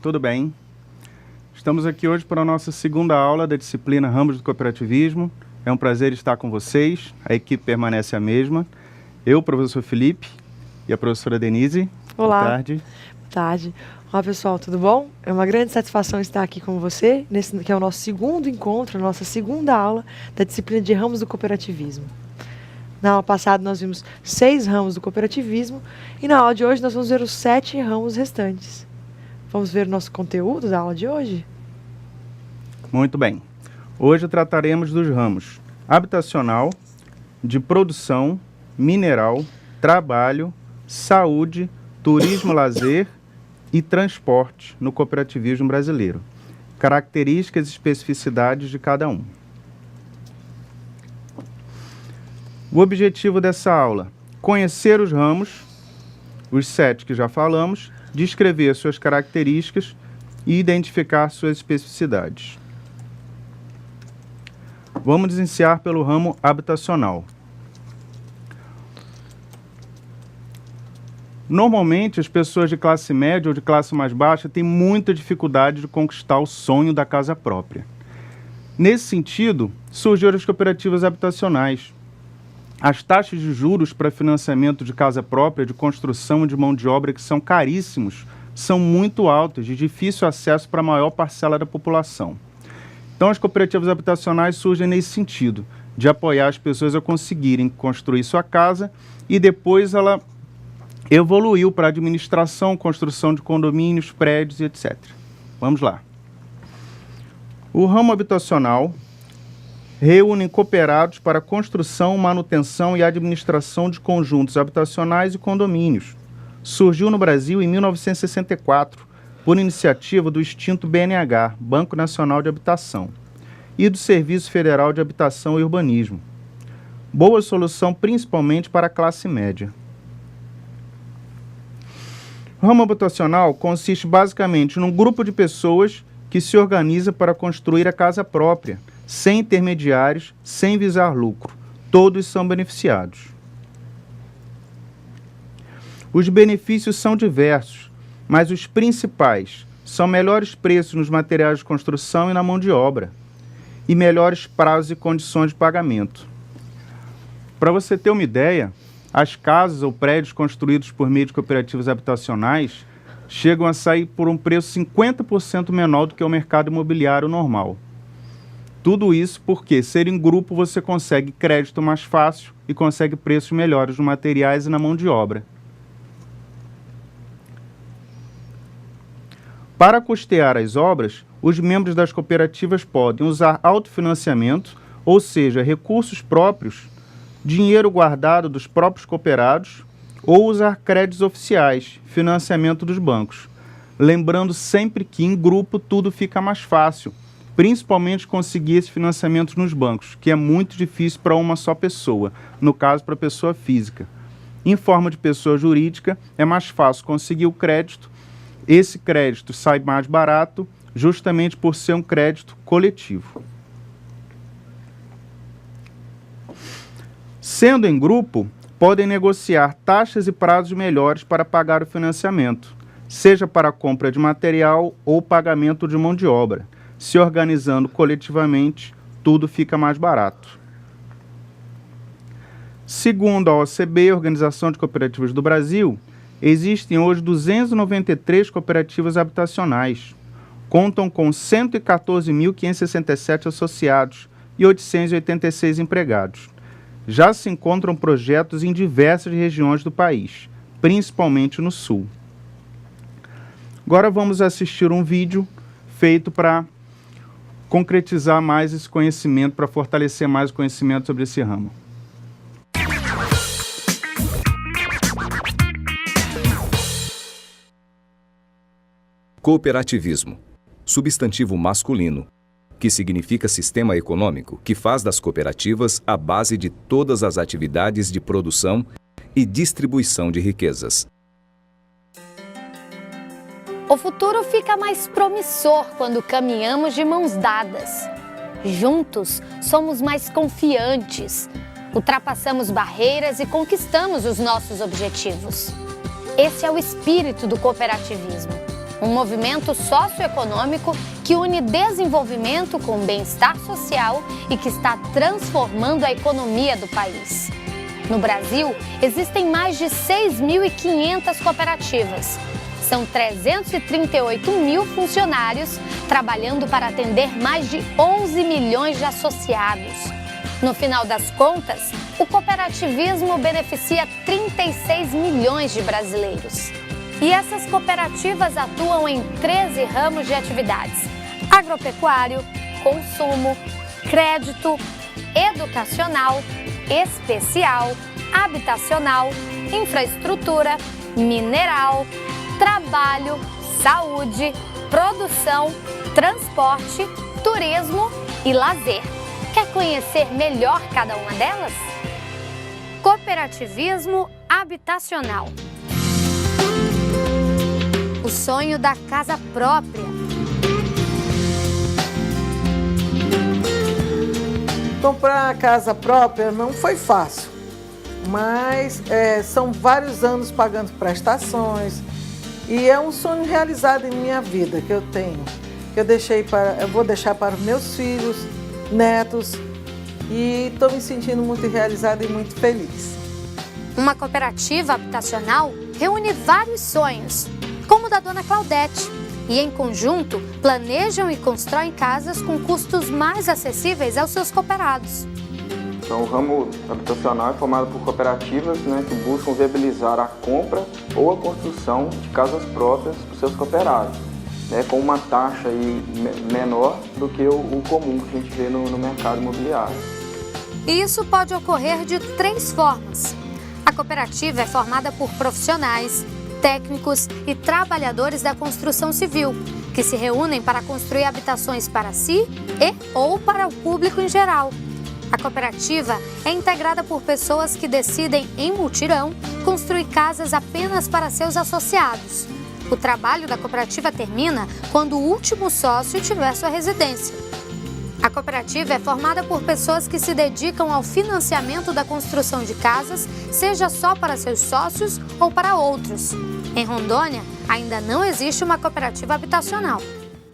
tudo bem? Estamos aqui hoje para a nossa segunda aula da disciplina Ramos do Cooperativismo. É um prazer estar com vocês, a equipe permanece a mesma. Eu, professor Felipe, e a professora Denise. Olá. Boa tarde. Boa tarde. Olá, pessoal, tudo bom? É uma grande satisfação estar aqui com você, nesse que é o nosso segundo encontro, a nossa segunda aula da disciplina de Ramos do Cooperativismo. Na aula passada nós vimos 6 ramos do cooperativismo e na aula de hoje nós vamos ver os 7 ramos restantes. Vamos ver o nosso conteúdo da aula de hoje? Muito bem. Hoje trataremos dos ramos habitacional, de produção, mineral, trabalho, saúde, turismo, lazer e transporte no cooperativismo brasileiro. Características e especificidades de cada um. O objetivo dessa aula: conhecer os ramos, os 7 que já falamos, descrever suas características e identificar suas especificidades. Vamos iniciar pelo ramo habitacional. Normalmente, as pessoas de classe média ou de classe mais baixa têm muita dificuldade de conquistar o sonho da casa própria. Nesse sentido, surgiram as cooperativas habitacionais. As taxas de juros para financiamento de casa própria, de construção e de mão de obra, que são caríssimos, são muito altas, de difícil acesso para a maior parcela da população. Então, as cooperativas habitacionais surgem nesse sentido, de apoiar as pessoas a conseguirem construir sua casa e depois ela evoluiu para administração, construção de condomínios, prédios e etc. Vamos lá. O ramo habitacional reúne cooperados para construção, manutenção e administração de conjuntos habitacionais e condomínios. Surgiu no Brasil em 1964, por iniciativa do extinto BNH, Banco Nacional de Habitação, e do Serviço Federal de Habitação e Urbanismo. Boa solução principalmente para a classe média. O ramo habitacional consiste basicamente num grupo de pessoas que se organiza para construir a casa própria, sem intermediários, sem visar lucro. Todos são beneficiados. Os benefícios são diversos, mas os principais são melhores preços nos materiais de construção e na mão de obra, e melhores prazos e condições de pagamento. Para você ter uma ideia, as casas ou prédios construídos por meio de cooperativas habitacionais chegam a sair por um preço 50% menor do que o mercado imobiliário normal. Tudo isso porque, ser em grupo, você consegue crédito mais fácil e consegue preços melhores nos materiais e na mão de obra. Para custear as obras, os membros das cooperativas podem usar autofinanciamento, ou seja, recursos próprios, dinheiro guardado dos próprios cooperados, ou usar créditos oficiais, financiamento dos bancos. Lembrando sempre que em grupo tudo fica mais fácil, principalmente conseguir esse financiamento nos bancos, que é muito difícil para uma só pessoa, no caso para pessoa física. Em forma de pessoa jurídica, é mais fácil conseguir o crédito. Esse crédito sai mais barato, justamente por ser um crédito coletivo. Sendo em grupo, podem negociar taxas e prazos melhores para pagar o financiamento, seja para a compra de material ou pagamento de mão de obra. Se organizando coletivamente, tudo fica mais barato. Segundo a OCB, Organização de Cooperativas do Brasil, existem hoje 293 cooperativas habitacionais. Contam com 114.567 associados e 886 empregados. Já se encontram projetos em diversas regiões do país, principalmente no Sul. Agora vamos assistir um vídeo feito para concretizar mais esse conhecimento, para fortalecer mais o conhecimento sobre esse ramo. Cooperativismo, substantivo masculino, que significa sistema econômico que faz das cooperativas a base de todas as atividades de produção e distribuição de riquezas. O futuro fica mais promissor quando caminhamos de mãos dadas. Juntos, somos mais confiantes, ultrapassamos barreiras e conquistamos os nossos objetivos. Esse é o espírito do cooperativismo. um movimento socioeconômico que une desenvolvimento com bem-estar social e que está transformando a economia do país. No Brasil, existem mais de 6.500 cooperativas. São 338 mil funcionários trabalhando para atender mais de 11 milhões de associados. No final das contas, o cooperativismo beneficia 36 milhões de brasileiros. E essas cooperativas atuam em 13 ramos de atividades: agropecuário, consumo, crédito, educacional, especial, habitacional, infraestrutura, mineral, trabalho, saúde, produção, transporte, turismo e lazer. Quer conhecer melhor cada uma delas? Cooperativismo habitacional. O sonho da casa própria. Comprar a casa própria não foi fácil, mas são vários anos pagando prestações e é um sonho realizado em minha vida que eu tenho, que eu vou deixar para os meus filhos, netos, e estou me sentindo muito realizada e muito feliz. Uma cooperativa habitacional reúne vários sonhos, como o da dona Claudete, e em conjunto planejam e constroem casas com custos mais acessíveis aos seus cooperados. Então, o ramo habitacional é formado por cooperativas, que buscam viabilizar a compra ou a construção de casas próprias para os seus cooperados, com uma taxa menor do que o comum que a gente vê no mercado imobiliário. E isso pode ocorrer de 3 formas. A cooperativa é formada por profissionais, técnicos e trabalhadores da construção civil, que se reúnem para construir habitações para si ou para o público em geral. A cooperativa é integrada por pessoas que decidem, em mutirão, construir casas apenas para seus associados. O trabalho da cooperativa termina quando o último sócio tiver sua residência. A cooperativa é formada por pessoas que se dedicam ao financiamento da construção de casas, seja só para seus sócios ou para outros. Em Rondônia, ainda não existe uma cooperativa habitacional.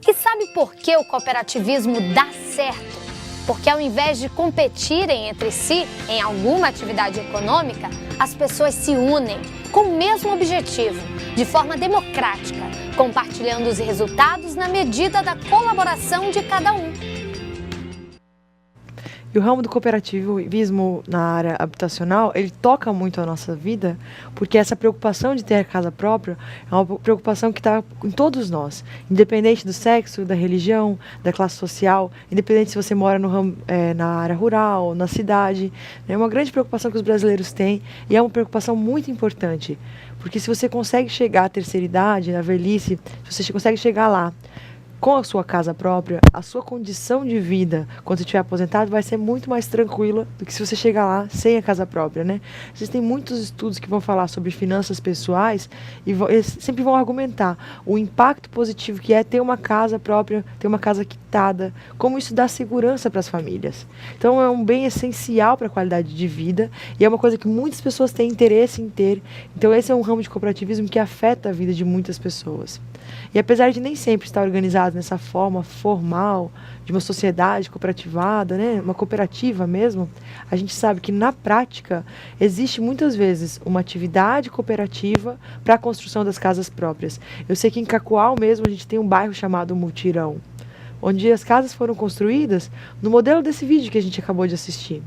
E sabe por que o cooperativismo dá certo? Porque ao invés de competirem entre si em alguma atividade econômica, as pessoas se unem com o mesmo objetivo, de forma democrática, compartilhando os resultados na medida da colaboração de cada um. E o ramo do cooperativismo na área habitacional, ele toca muito a nossa vida, porque essa preocupação de ter a casa própria é uma preocupação que está em todos nós, independente do sexo, da religião, da classe social, independente se você mora na área rural, na cidade. É uma grande preocupação que os brasileiros têm e é uma preocupação muito importante, porque se você consegue chegar à terceira idade, à velhice, se você consegue chegar lá, com a sua casa própria, a sua condição de vida, quando você estiver aposentado, vai ser muito mais tranquila do que se você chegar lá sem a casa própria, né? Existem muitos estudos que vão falar sobre finanças pessoais e eles sempre vão argumentar o impacto positivo que é ter uma casa própria, ter uma casa quitada, como isso dá segurança para as famílias. Então é um bem essencial para a qualidade de vida e é uma coisa que muitas pessoas têm interesse em ter. Então esse é um ramo de cooperativismo que afeta a vida de muitas pessoas. E apesar de nem sempre estar organizado nessa forma formal de uma sociedade cooperativada, né, uma cooperativa mesmo, a gente sabe que na prática existe muitas vezes uma atividade cooperativa para a construção das casas próprias. Eu sei que em Cacoal mesmo a gente tem um bairro chamado Mutirão, onde as casas foram construídas no modelo desse vídeo que a gente acabou de assistir.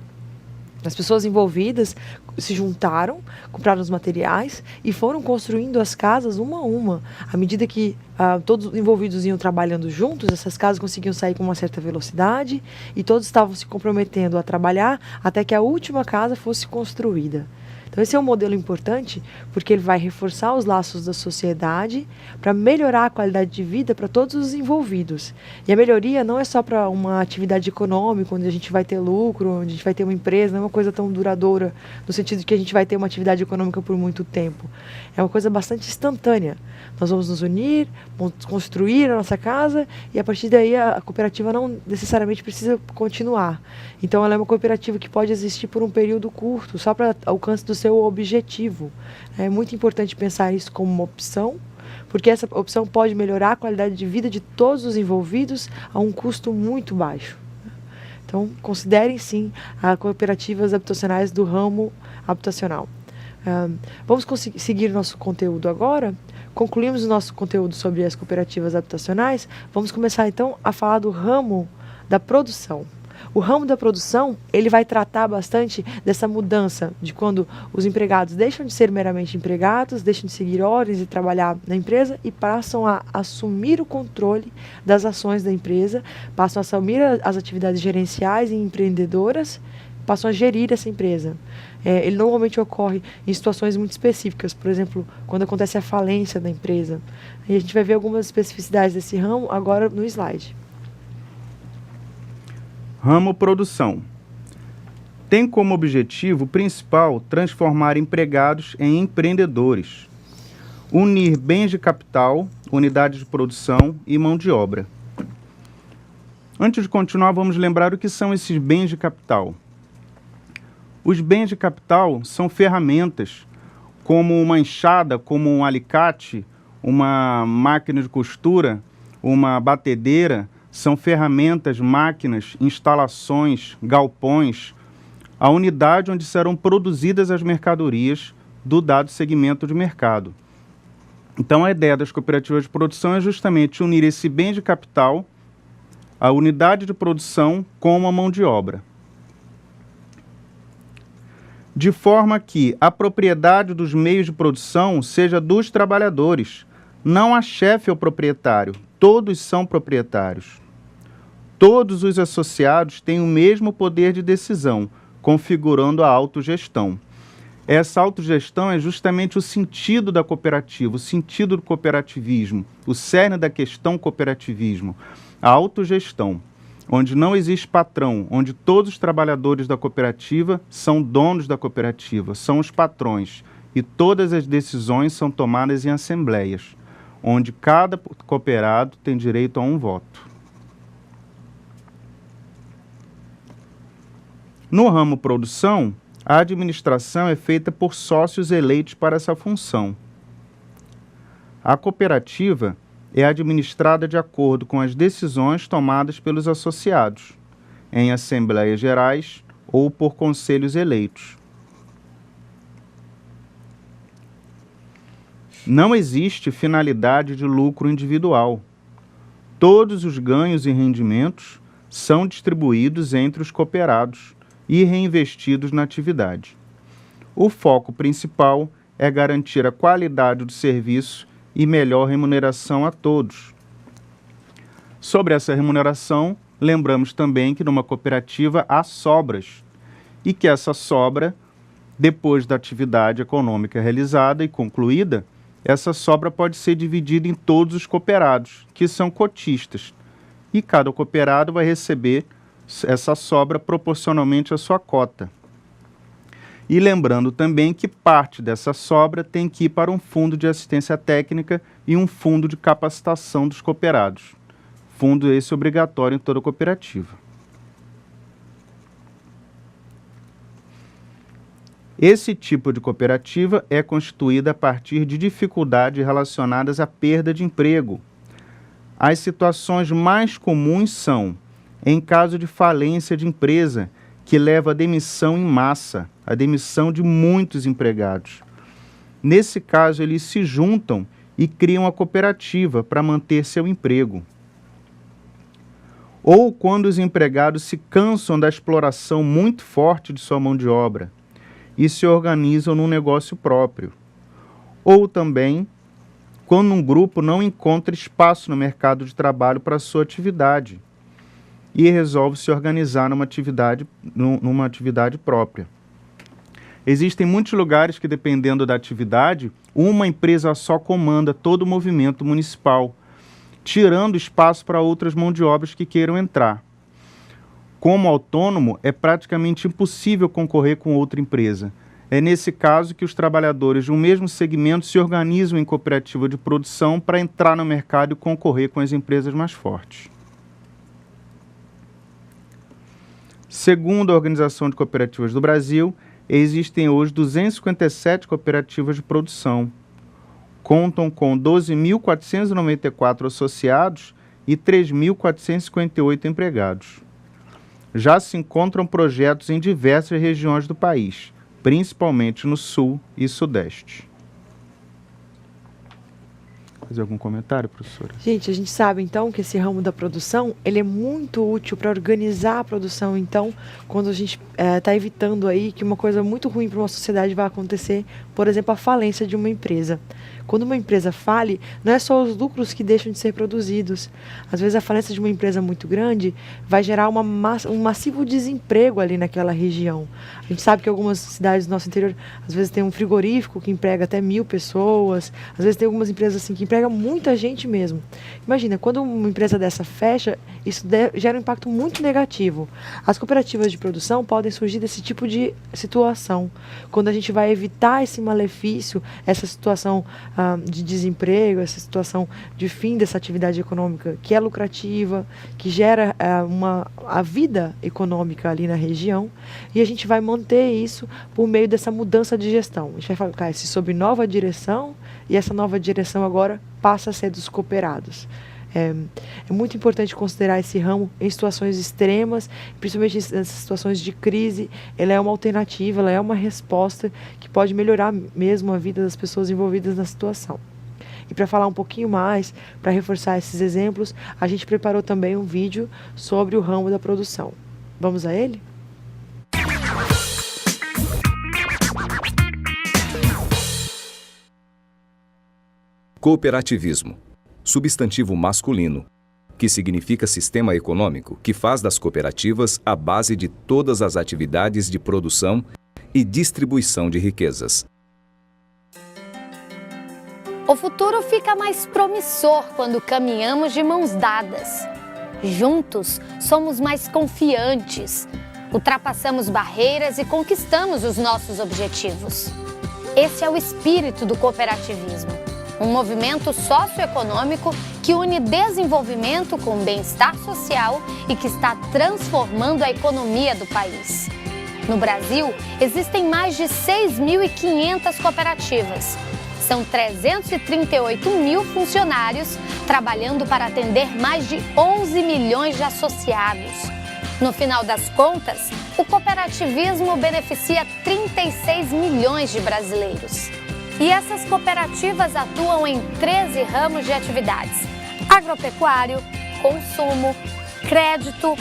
As pessoas envolvidas se juntaram, compraram os materiais e foram construindo as casas uma a uma. À medida que todos os envolvidos iam trabalhando juntos, essas casas conseguiam sair com uma certa velocidade e todos estavam se comprometendo a trabalhar até que a última casa fosse construída. Então esse é um modelo importante porque ele vai reforçar os laços da sociedade para melhorar a qualidade de vida para todos os envolvidos. E a melhoria não é só para uma atividade econômica, onde a gente vai ter lucro, onde a gente vai ter uma empresa, não é uma coisa tão duradoura, no sentido de que a gente vai ter uma atividade econômica por muito tempo. É uma coisa bastante instantânea. Nós vamos nos unir, vamos construir a nossa casa e a partir daí a cooperativa não necessariamente precisa continuar. Então ela é uma cooperativa que pode existir por um período curto, só para alcance do seu objetivo. É muito importante pensar isso como uma opção, porque essa opção pode melhorar a qualidade de vida de todos os envolvidos a um custo muito baixo. Então, considerem sim as cooperativas habitacionais do ramo habitacional. Vamos seguir nosso conteúdo agora. Concluímos o nosso conteúdo sobre as cooperativas habitacionais. Vamos começar então a falar do ramo da produção. O ramo da produção, ele vai tratar bastante dessa mudança de quando os empregados deixam de ser meramente empregados, deixam de seguir ordens e trabalhar na empresa e passam a assumir o controle das ações da empresa, passam a assumir as atividades gerenciais e empreendedoras, passam a gerir essa empresa. Ele normalmente ocorre em situações muito específicas, por exemplo, quando acontece a falência da empresa. E a gente vai ver algumas especificidades desse ramo agora no slide. Ramo produção. Tem como objetivo principal transformar empregados em empreendedores, unir bens de capital, unidades de produção e mão de obra. Antes de continuar, vamos lembrar o que são esses bens de capital. Os bens de capital são ferramentas como uma enxada, como um alicate, uma máquina de costura, uma batedeira. São ferramentas, máquinas, instalações, galpões, a unidade onde serão produzidas as mercadorias do dado segmento de mercado. Então, a ideia das cooperativas de produção é justamente unir esse bem de capital, a unidade de produção, com a mão de obra. De forma que a propriedade dos meios de produção seja dos trabalhadores, não a chefe ou proprietário. Todos são proprietários. Todos os associados têm o mesmo poder de decisão, configurando a autogestão. Essa autogestão é justamente o sentido da cooperativa, o sentido do cooperativismo, o cerne da questão cooperativismo, a autogestão, onde não existe patrão, onde todos os trabalhadores da cooperativa são donos da cooperativa, são os patrões, e todas as decisões são tomadas em assembleias, onde cada cooperado tem direito a um voto. No ramo produção, a administração é feita por sócios eleitos para essa função. A cooperativa é administrada de acordo com as decisões tomadas pelos associados, em assembleias gerais ou por conselhos eleitos. Não existe finalidade de lucro individual. Todos os ganhos e rendimentos são distribuídos entre os cooperados e reinvestidos na atividade. O foco principal é garantir a qualidade do serviço e melhor remuneração a todos. Sobre essa remuneração, lembramos também que numa cooperativa há sobras e que essa sobra, depois da atividade econômica realizada e concluída, essa sobra pode ser dividida em todos os cooperados, que são cotistas, e cada cooperado vai receber essa sobra proporcionalmente à sua cota. E lembrando também que parte dessa sobra tem que ir para um fundo de assistência técnica e um fundo de capacitação dos cooperados. Fundo esse obrigatório em toda cooperativa. Esse tipo de cooperativa é constituída a partir de dificuldades relacionadas à perda de emprego. As situações mais comuns são em caso de falência de empresa, que leva à demissão em massa, a demissão de muitos empregados. Nesse caso, eles se juntam e criam a cooperativa para manter seu emprego. Ou quando os empregados se cansam da exploração muito forte de sua mão de obra e se organizam num negócio próprio. Ou também quando um grupo não encontra espaço no mercado de trabalho para sua atividade e resolve se organizar numa atividade própria. Existem muitos lugares que, dependendo da atividade, uma empresa só comanda todo o movimento municipal, tirando espaço para outras mãos de obras que queiram entrar. Como autônomo, é praticamente impossível concorrer com outra empresa. É nesse caso que os trabalhadores de um mesmo segmento se organizam em cooperativa de produção para entrar no mercado e concorrer com as empresas mais fortes. Segundo a Organização de Cooperativas do Brasil, existem hoje 257 cooperativas de produção, contam com 12.494 associados e 3.458 empregados. Já se encontram projetos em diversas regiões do país, principalmente no Sul e Sudeste. Fazer algum comentário, professora? Gente, a gente sabe, então, que esse ramo da produção, ele é muito útil para organizar a produção. Então, quando a gente está evitando aí que uma coisa muito ruim para uma sociedade vai acontecer, por exemplo, a falência de uma empresa. Quando uma empresa fale, não é só os lucros que deixam de ser produzidos. Às vezes, a falência de uma empresa muito grande vai gerar um massivo desemprego ali naquela região. A gente sabe que algumas cidades do nosso interior, às vezes, tem um frigorífico que emprega até 1.000 pessoas. Às vezes, tem algumas empresas assim que empregam muita gente mesmo. Imagina, quando uma empresa dessa fecha, isso gera um impacto muito negativo. As cooperativas de produção podem surgir desse tipo de situação. Quando a gente vai evitar esse malefício, essa situação de desemprego, essa situação de fim dessa atividade econômica que é lucrativa, que gera a vida econômica ali na região, e a gente vai manter isso por meio dessa mudança de gestão. A gente vai colocar isso sob nova direção, e essa nova direção agora passa a ser dos cooperados. É muito importante considerar esse ramo em situações extremas, principalmente nessas situações de crise. Ela é uma alternativa, ela é uma resposta que pode melhorar mesmo a vida das pessoas envolvidas na situação. E para falar um pouquinho mais, para reforçar esses exemplos, a gente preparou também um vídeo sobre o ramo da produção. Vamos a ele? Cooperativismo, substantivo masculino, que significa sistema econômico que faz das cooperativas a base de todas as atividades de produção e distribuição de riquezas. O futuro fica mais promissor quando caminhamos de mãos dadas. Juntos, somos mais confiantes, ultrapassamos barreiras e conquistamos os nossos objetivos. Esse é o espírito do cooperativismo. Um movimento socioeconômico que une desenvolvimento com bem-estar social e que está transformando a economia do país. No Brasil, existem mais de 6.500 cooperativas. São 338 mil funcionários trabalhando para atender mais de 11 milhões de associados. No final das contas, o cooperativismo beneficia 36 milhões de brasileiros. E essas cooperativas atuam em 13 ramos de atividades: agropecuário, consumo, crédito,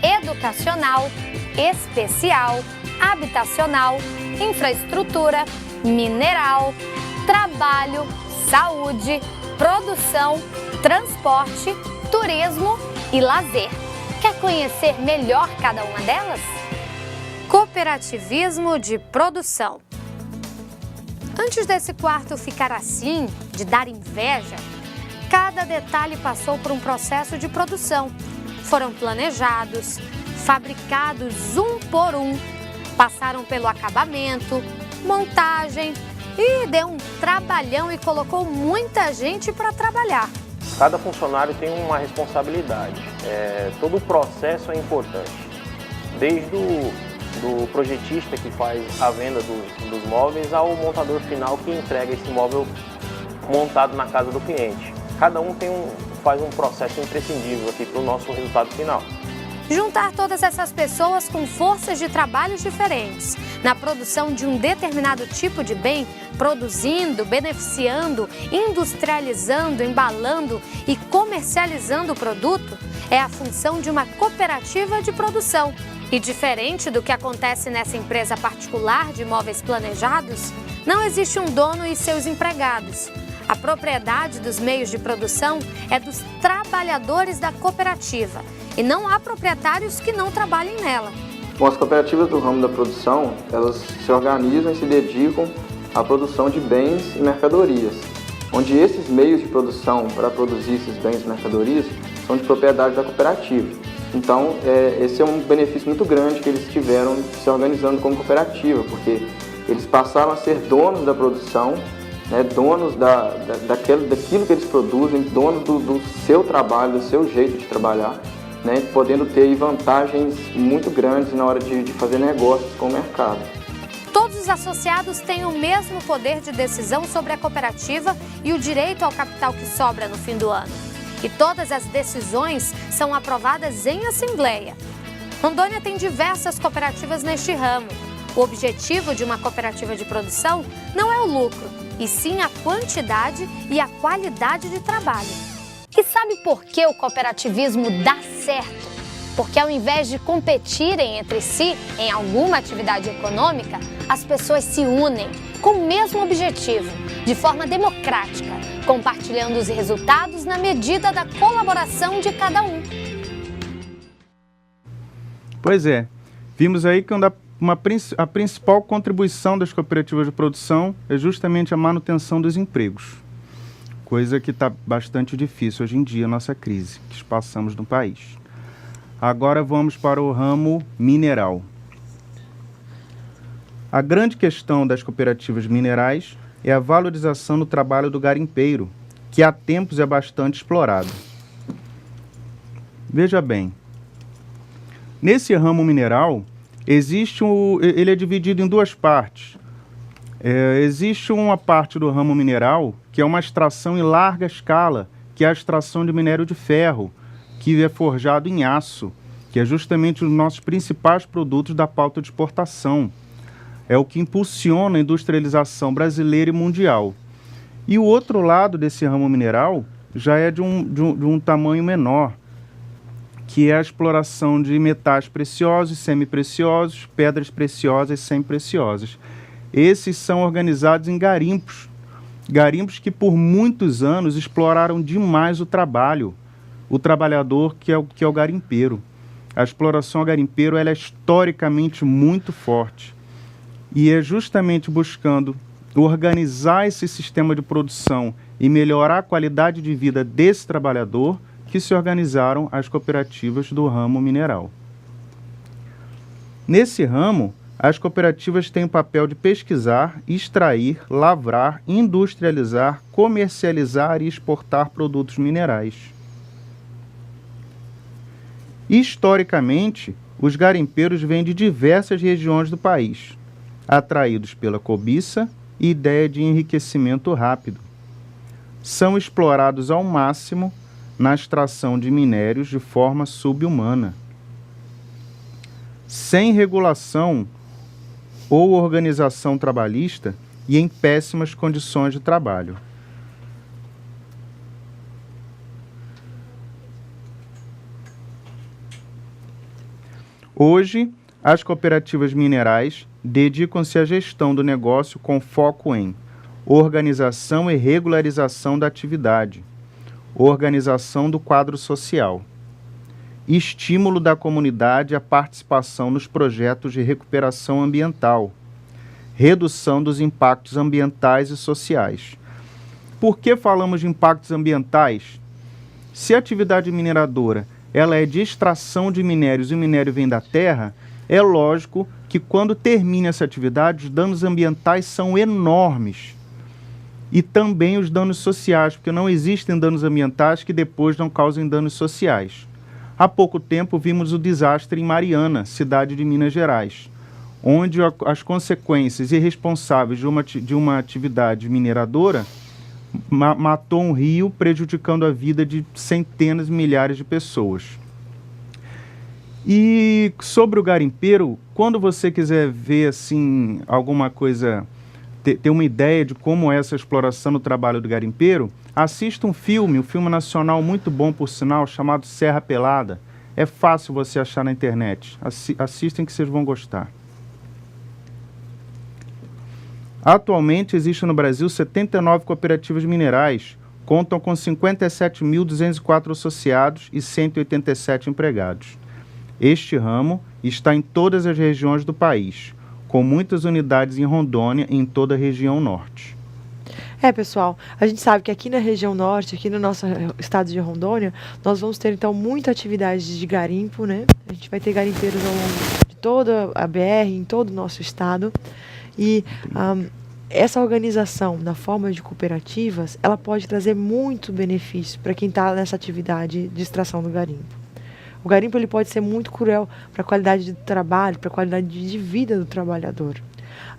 educacional, especial, habitacional, infraestrutura, mineral, trabalho, saúde, produção, transporte, turismo e lazer. Quer conhecer melhor cada uma delas? Cooperativismo de produção. Antes desse quarto ficar assim, de dar inveja, cada detalhe passou por um processo de produção. Foram planejados, fabricados um por um, passaram pelo acabamento, montagem e deu um trabalhão e colocou muita gente para trabalhar. Cada funcionário tem uma responsabilidade. Todo o processo é importante, desde do projetista que faz a venda dos móveis ao montador final que entrega esse móvel montado na casa do cliente. Cada um faz um processo imprescindível aqui para o nosso resultado final. Juntar todas essas pessoas com forças de trabalhos diferentes na produção de um determinado tipo de bem, produzindo, beneficiando, industrializando, embalando e comercializando o produto, é a função de uma cooperativa de produção. E diferente do que acontece nessa empresa particular de móveis planejados, não existe um dono e seus empregados. A propriedade dos meios de produção é dos trabalhadores da cooperativa e não há proprietários que não trabalhem nela. Bom, as cooperativas do ramo da produção, elas se organizam e se dedicam à produção de bens e mercadorias, onde esses meios de produção para produzir esses bens e mercadorias são de propriedade da cooperativa. Então, esse é um benefício muito grande que eles tiveram se organizando como cooperativa, porque eles passaram a ser donos da produção, né, donos daquilo que eles produzem, donos do seu trabalho, do seu jeito de trabalhar, né, podendo ter vantagens muito grandes na hora de fazer negócios com o mercado. Todos os associados têm o mesmo poder de decisão sobre a cooperativa e o direito ao capital que sobra no fim do ano. E todas as decisões são aprovadas em assembleia. Rondônia tem diversas cooperativas neste ramo. O objetivo de uma cooperativa de produção não é o lucro, e sim a quantidade e a qualidade de trabalho. E sabe por que o cooperativismo dá certo? Porque ao invés de competirem entre si em alguma atividade econômica, as pessoas se unem com o mesmo objetivo, de forma democrática, compartilhando os resultados na medida da colaboração de cada um. Pois é, vimos aí que a principal contribuição das cooperativas de produção é justamente a manutenção dos empregos, coisa que está bastante difícil hoje em dia, a nossa crise que passamos no país. Agora vamos para o ramo mineral. A grande questão das cooperativas minerais é a valorização do trabalho do garimpeiro, que há tempos é bastante explorado. Veja bem, nesse ramo mineral, ele é dividido em duas partes. Existe uma parte do ramo mineral que é uma extração em larga escala, que é a extração de minério de ferro, que é forjado em aço, que é justamente um dos nossos principais produtos da pauta de exportação. É o que impulsiona a industrialização brasileira e mundial. E o outro lado desse ramo mineral já é de um tamanho menor, que é a exploração de metais preciosos, semipreciosos, pedras preciosas e semipreciosas. Esses são organizados em garimpos que por muitos anos exploraram demais o trabalhador que é o garimpeiro. A exploração ao garimpeiro ela é historicamente muito forte e é justamente buscando organizar esse sistema de produção e melhorar a qualidade de vida desse trabalhador que se organizaram as cooperativas do ramo mineral. Nesse ramo, as cooperativas têm o papel de pesquisar, extrair, lavrar, industrializar, comercializar e exportar produtos minerais. Historicamente, os garimpeiros vêm de diversas regiões do país, atraídos pela cobiça e ideia de enriquecimento rápido. São explorados ao máximo na extração de minérios de forma subhumana. Sem regulação ou organização trabalhista e em péssimas condições de trabalho. Hoje, as cooperativas minerais dedicam-se à gestão do negócio com foco em organização e regularização da atividade, organização do quadro social, estímulo da comunidade à participação nos projetos de recuperação ambiental, redução dos impactos ambientais e sociais. Por que falamos de impactos ambientais? Se a atividade mineradora ela é de extração de minérios e o minério vem da terra, é lógico que quando termina essa atividade, os danos ambientais são enormes. E também os danos sociais, porque não existem danos ambientais que depois não causem danos sociais. Há pouco tempo vimos o desastre em Mariana, cidade de Minas Gerais, onde as consequências irresponsáveis de uma atividade mineradora matou um rio, prejudicando a vida de centenas de milhares de pessoas. E sobre o garimpeiro, quando você quiser ver assim, alguma coisa, ter uma ideia de como é essa exploração no trabalho do garimpeiro, assista um filme nacional muito bom, por sinal, chamado Serra Pelada. É fácil você achar na internet. Assistem que vocês vão gostar. Atualmente, existem no Brasil 79 cooperativas minerais, contam com 57.204 associados e 187 empregados. Este ramo está em todas as regiões do país, com muitas unidades em Rondônia e em toda a região norte. Pessoal, a gente sabe que aqui na região norte, aqui no nosso estado de Rondônia, nós vamos ter, então, muita atividade de garimpo, né? A gente vai ter garimpeiros ao longo de toda a BR, em todo o nosso estado. E essa organização na forma de cooperativas, ela pode trazer muito benefício para quem está nessa atividade de extração do garimpo. O garimpo ele pode ser muito cruel para a qualidade de trabalho, para a qualidade de vida do trabalhador.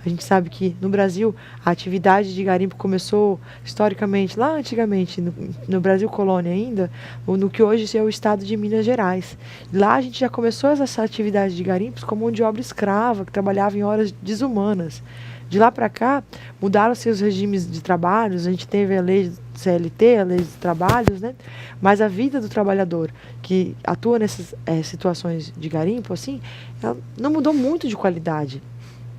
A gente sabe que no Brasil a atividade de garimpo começou historicamente, lá antigamente, no Brasil colônia ainda, no que hoje é o estado de Minas Gerais. Lá a gente já começou essa atividade de garimpos como mão de obra escrava, que trabalhava em horas desumanas. De lá para cá, mudaram-se os regimes de trabalhos, a gente teve a lei CLT, a lei de trabalhos, né? Mas a vida do trabalhador que atua nessas situações de garimpo, assim, ela não mudou muito de qualidade.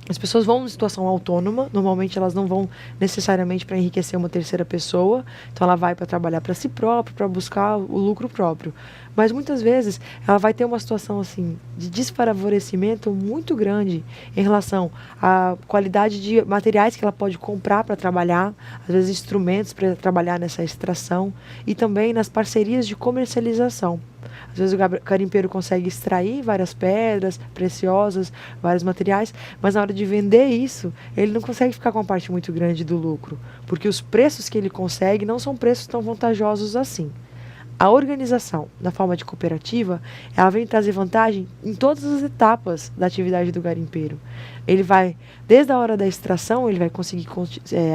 As pessoas vão em situação autônoma, normalmente elas não vão necessariamente para enriquecer uma terceira pessoa, então ela vai para trabalhar para si própria, para buscar o lucro próprio. Mas muitas vezes ela vai ter uma situação assim de desfavorecimento muito grande em relação à qualidade de materiais que ela pode comprar para trabalhar, às vezes instrumentos para trabalhar nessa extração e também nas parcerias de comercialização. Às vezes o garimpeiro consegue extrair várias pedras preciosas, vários materiais, mas na hora de vender isso, ele não consegue ficar com uma parte muito grande do lucro, porque os preços que ele consegue não são preços tão vantajosos assim. A organização, na forma de cooperativa, ela vem trazer vantagem em todas as etapas da atividade do garimpeiro. Ele vai, desde a hora da extração, ele vai conseguir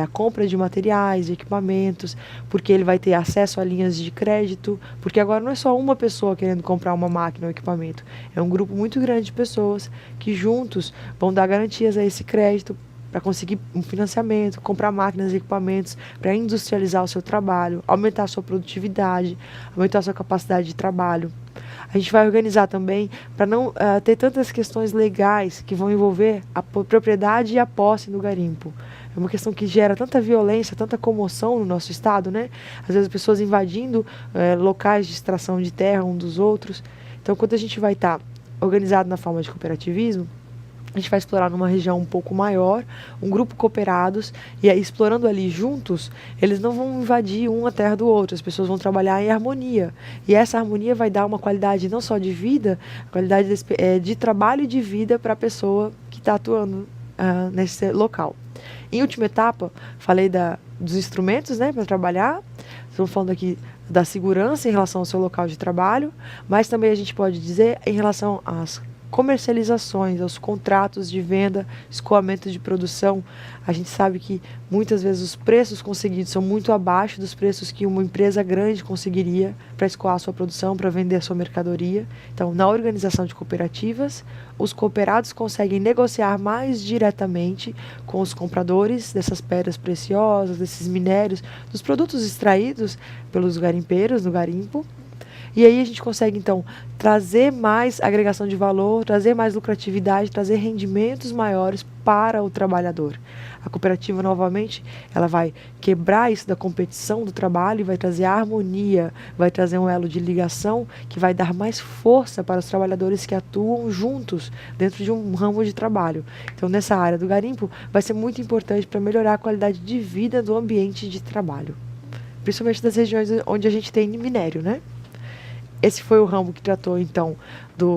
a compra de materiais, de equipamentos, porque ele vai ter acesso a linhas de crédito, porque agora não é só uma pessoa querendo comprar uma máquina ou equipamento, é um grupo muito grande de pessoas que juntos vão dar garantias a esse crédito, para conseguir um financiamento, comprar máquinas e equipamentos, para industrializar o seu trabalho, aumentar a sua produtividade, aumentar a sua capacidade de trabalho. A gente vai organizar também para não ter tantas questões legais que vão envolver a propriedade e a posse no garimpo. É uma questão que gera tanta violência, tanta comoção no nosso estado, né? Às vezes as pessoas invadindo locais de extração de terra um dos outros. Então, quando a gente vai estar organizado na forma de cooperativismo, a gente vai explorar numa região um pouco maior, um grupo cooperados, e aí explorando ali juntos, eles não vão invadir um a terra do outro, as pessoas vão trabalhar em harmonia. E essa harmonia vai dar uma qualidade não só de vida, qualidade de trabalho e de vida para a pessoa que está atuando nesse local. Em última etapa, falei dos instrumentos, né, para trabalhar. Estamos falando aqui da segurança em relação ao seu local de trabalho, mas também a gente pode dizer em relação às comercializações, aos contratos de venda, escoamento de produção. A gente sabe que muitas vezes os preços conseguidos são muito abaixo dos preços que uma empresa grande conseguiria para escoar a sua produção, para vender a sua mercadoria. Então, na organização de cooperativas, os cooperados conseguem negociar mais diretamente com os compradores dessas pedras preciosas, desses minérios, dos produtos extraídos pelos garimpeiros no garimpo. E aí a gente consegue, então, trazer mais agregação de valor, trazer mais lucratividade, trazer rendimentos maiores para o trabalhador. A cooperativa, novamente, ela vai quebrar isso da competição do trabalho e vai trazer harmonia, vai trazer um elo de ligação que vai dar mais força para os trabalhadores que atuam juntos dentro de um ramo de trabalho. Então, nessa área do garimpo, vai ser muito importante para melhorar a qualidade de vida do ambiente de trabalho, principalmente das regiões onde a gente tem minério, né? Esse foi o ramo que tratou, então,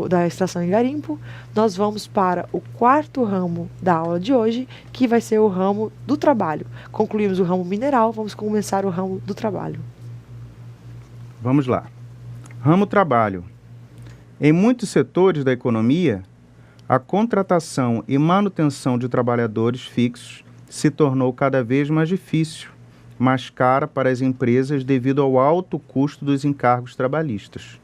da extração em garimpo. Nós vamos para o quarto ramo da aula de hoje, que vai ser o ramo do trabalho. Concluímos o ramo mineral, vamos começar o ramo do trabalho. Vamos lá. Ramo trabalho. Em muitos setores da economia, a contratação e manutenção de trabalhadores fixos se tornou cada vez mais difícil, mais cara para as empresas devido ao alto custo dos encargos trabalhistas.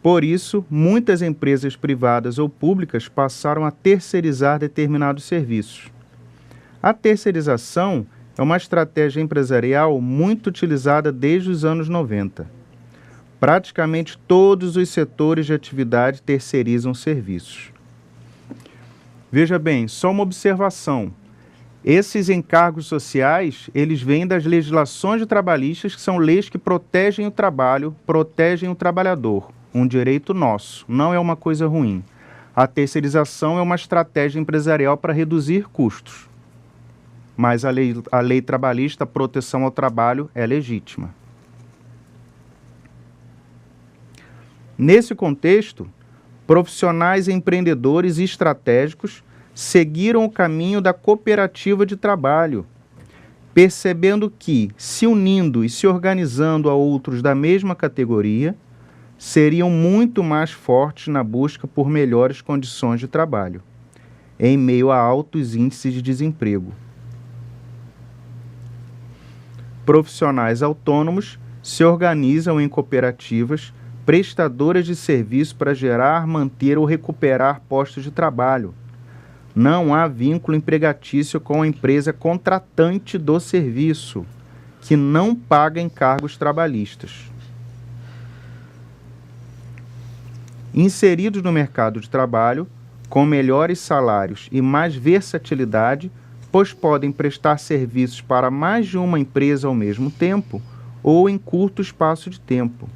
Por isso, muitas empresas privadas ou públicas passaram a terceirizar determinados serviços. A terceirização é uma estratégia empresarial muito utilizada desde os anos 90. Praticamente todos os setores de atividade terceirizam serviços. Veja bem, só uma observação. Esses encargos sociais, eles vêm das legislações trabalhistas, que são leis que protegem o trabalho, protegem o trabalhador. Um direito nosso, não é uma coisa ruim. A terceirização é uma estratégia empresarial para reduzir custos. Mas a lei trabalhista, a proteção ao trabalho, é legítima. Nesse contexto, profissionais empreendedores e estratégicos seguiram o caminho da cooperativa de trabalho, percebendo que, se unindo e se organizando a outros da mesma categoria, seriam muito mais fortes na busca por melhores condições de trabalho. em meio a altos índices de desemprego. Profissionais autônomos se organizam em cooperativas prestadoras de serviço para gerar, manter ou recuperar postos de trabalho. Não há vínculo empregatício com a empresa contratante do serviço, que não paga encargos trabalhistas. Inseridos no mercado de trabalho, com melhores salários e mais versatilidade, pois podem prestar serviços para mais de uma empresa ao mesmo tempo ou em curto espaço de tempo.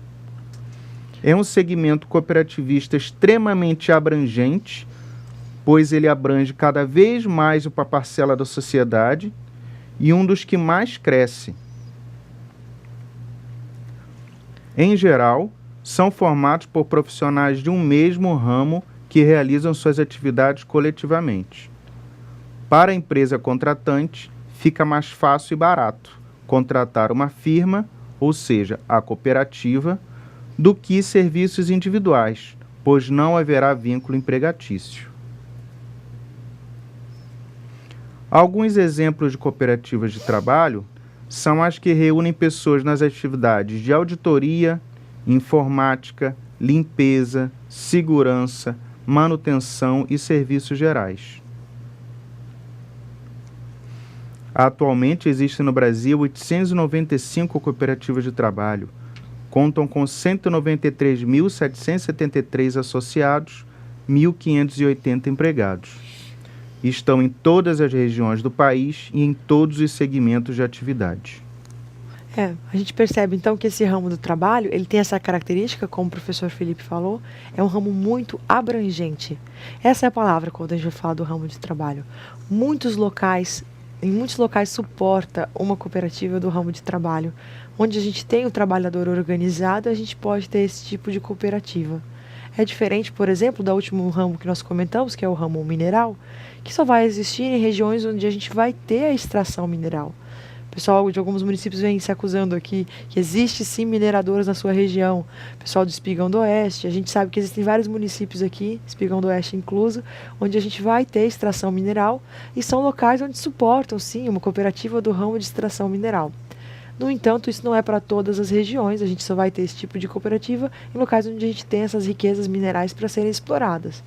É um segmento cooperativista extremamente abrangente, pois ele abrange cada vez mais uma parcela da sociedade e um dos que mais cresce. Em geral, são formados por profissionais de um mesmo ramo que realizam suas atividades coletivamente. Para a empresa contratante, fica mais fácil e barato contratar uma firma, ou seja, a cooperativa, do que serviços individuais, pois não haverá vínculo empregatício. Alguns exemplos de cooperativas de trabalho são as que reúnem pessoas nas atividades de auditoria, informática, limpeza, segurança, manutenção e serviços gerais. Atualmente existem no Brasil 895 cooperativas de trabalho, contam com 193.773 associados, 1.580 empregados. Estão em todas as regiões do país e em todos os segmentos de atividade. A gente percebe então que esse ramo do trabalho, ele tem essa característica, como o professor Felipe falou, é um ramo muito abrangente. Essa é a palavra quando a gente vai falar do ramo de trabalho. Em muitos locais suporta uma cooperativa do ramo de trabalho. Onde a gente tem o trabalhador organizado, a gente pode ter esse tipo de cooperativa. É diferente, por exemplo, do último ramo que nós comentamos, que é o ramo mineral, que só vai existir em regiões onde a gente vai ter a extração mineral. O pessoal de alguns municípios vem se acusando aqui que existe sim mineradoras na sua região. O pessoal do Espigão do Oeste, a gente sabe que existem vários municípios aqui, Espigão do Oeste incluso, onde a gente vai ter extração mineral e são locais onde suportam sim uma cooperativa do ramo de extração mineral. No entanto, isso não é para todas as regiões, a gente só vai ter esse tipo de cooperativa em locais onde a gente tem essas riquezas minerais para serem exploradas.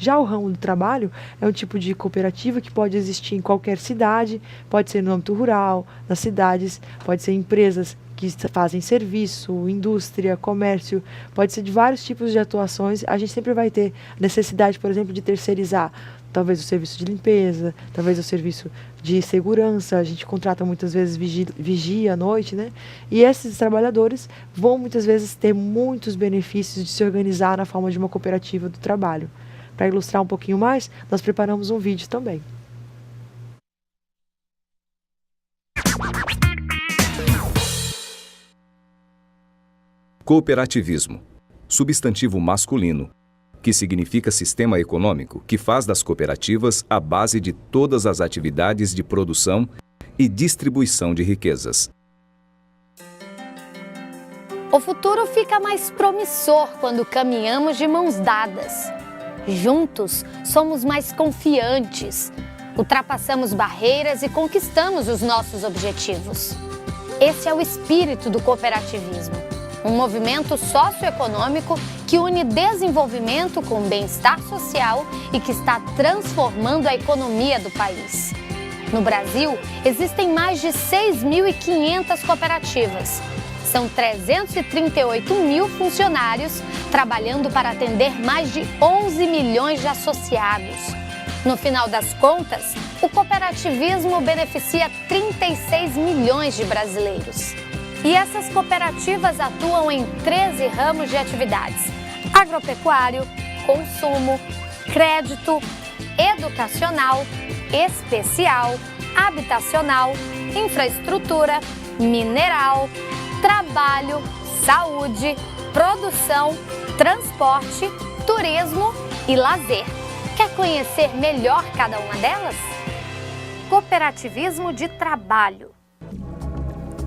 Já o ramo do trabalho é um tipo de cooperativa que pode existir em qualquer cidade, pode ser no âmbito rural, nas cidades, pode ser empresas que fazem serviço, indústria, comércio, pode ser de vários tipos de atuações. A gente sempre vai ter necessidade, por exemplo, de terceirizar talvez o serviço de limpeza, talvez o serviço de segurança, a gente contrata muitas vezes vigia à noite, né? E esses trabalhadores vão muitas vezes ter muitos benefícios de se organizar na forma de uma cooperativa do trabalho. Para ilustrar um pouquinho mais, nós preparamos um vídeo também. Cooperativismo, substantivo masculino, que significa sistema econômico que faz das cooperativas a base de todas as atividades de produção e distribuição de riquezas. O futuro fica mais promissor quando caminhamos de mãos dadas. Juntos, somos mais confiantes, ultrapassamos barreiras e conquistamos os nossos objetivos. Esse é o espírito do cooperativismo, um movimento socioeconômico que une desenvolvimento com bem-estar social e que está transformando a economia do país. No Brasil, existem mais de 6.500 cooperativas. São 338 mil funcionários trabalhando para atender mais de 11 milhões de associados. No final das contas, o cooperativismo beneficia 36 milhões de brasileiros. E essas cooperativas atuam em 13 ramos de atividades: agropecuário, consumo, crédito, educacional, especial, habitacional, infraestrutura, mineral, trabalho, saúde, produção, transporte, turismo e lazer. Quer conhecer melhor cada uma delas? Cooperativismo de trabalho.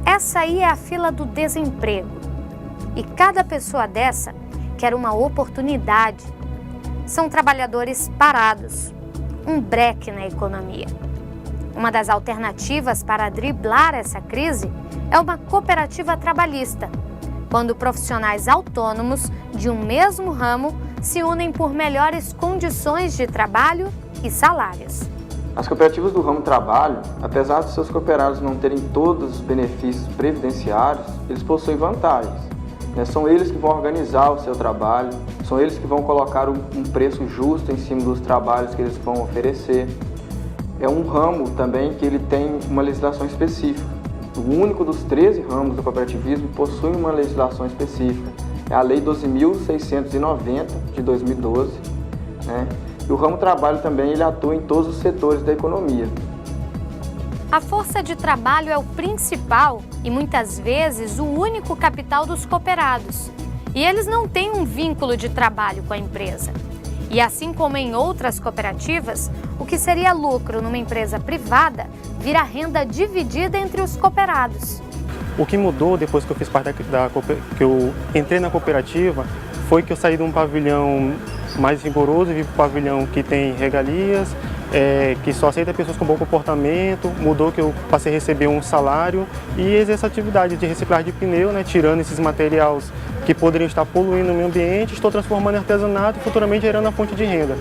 Essa aí é a fila do desemprego. E cada pessoa dessa quer uma oportunidade. São trabalhadores parados, um breque na economia. Uma das alternativas para driblar essa crise é uma cooperativa trabalhista, quando profissionais autônomos de um mesmo ramo se unem por melhores condições de trabalho e salários. As cooperativas do ramo trabalho, apesar de seus cooperados não terem todos os benefícios previdenciários, eles possuem vantagens. São eles que vão organizar o seu trabalho, são eles que vão colocar um preço justo em cima dos trabalhos que eles vão oferecer. É um ramo também que ele tem uma legislação específica. O único dos 13 ramos do cooperativismo possui uma legislação específica. É a Lei 12.690 de 2012. E o ramo trabalho também ele atua em todos os setores da economia. A força de trabalho é o principal e muitas vezes o único capital dos cooperados. E eles não têm um vínculo de trabalho com a empresa. E assim como em outras cooperativas, o que seria lucro numa empresa privada vira renda dividida entre os cooperados. O que mudou depois que eu fiz parte que eu entrei na cooperativa foi que eu saí de um pavilhão mais rigoroso e vim para um pavilhão que tem regalias, que só aceita pessoas com bom comportamento. Mudou que eu passei a receber um salário e exerço a atividade de reciclagem de pneu, tirando esses materiais que poderiam estar poluindo o meio ambiente, estou transformando em artesanato e futuramente gerando a fonte de renda.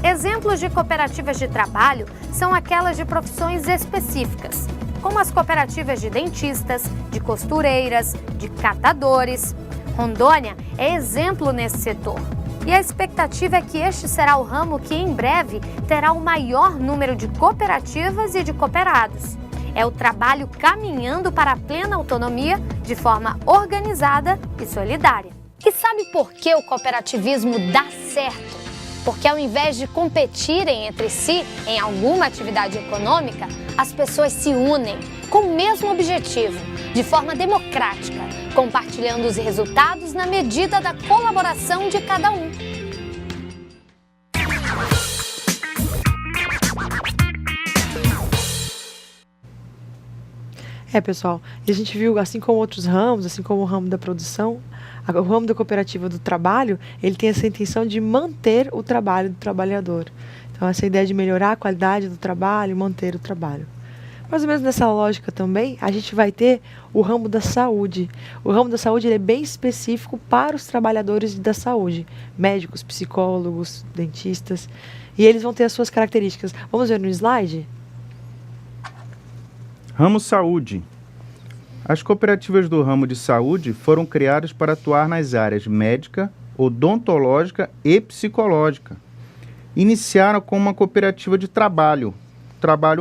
Exemplos de cooperativas de trabalho são aquelas de profissões específicas, como as cooperativas de dentistas, de costureiras, de catadores. Rondônia é exemplo nesse setor. E a expectativa é que este será o ramo que em breve terá o maior número de cooperativas e de cooperados. É o trabalho caminhando para a plena autonomia de forma organizada e solidária. E sabe por que o cooperativismo dá certo? Porque ao invés de competirem entre si em alguma atividade econômica, as pessoas se unem com o mesmo objetivo, de forma democrática, compartilhando os resultados na medida da colaboração de cada um. Pessoal, e a gente viu, assim como outros ramos, assim como o ramo da produção, o ramo da cooperativa do trabalho, ele tem essa intenção de manter o trabalho do trabalhador. Então, essa ideia de melhorar a qualidade do trabalho, manter o trabalho. Mais ou menos nessa lógica também, a gente vai ter o ramo da saúde. O ramo da saúde ele é bem específico para os trabalhadores da saúde, médicos, psicólogos, dentistas, e eles vão ter as suas características. Vamos ver no slide? Ramo saúde. As cooperativas do ramo de saúde foram criadas para atuar nas áreas médica, odontológica e psicológica. Iniciaram com uma cooperativa de trabalho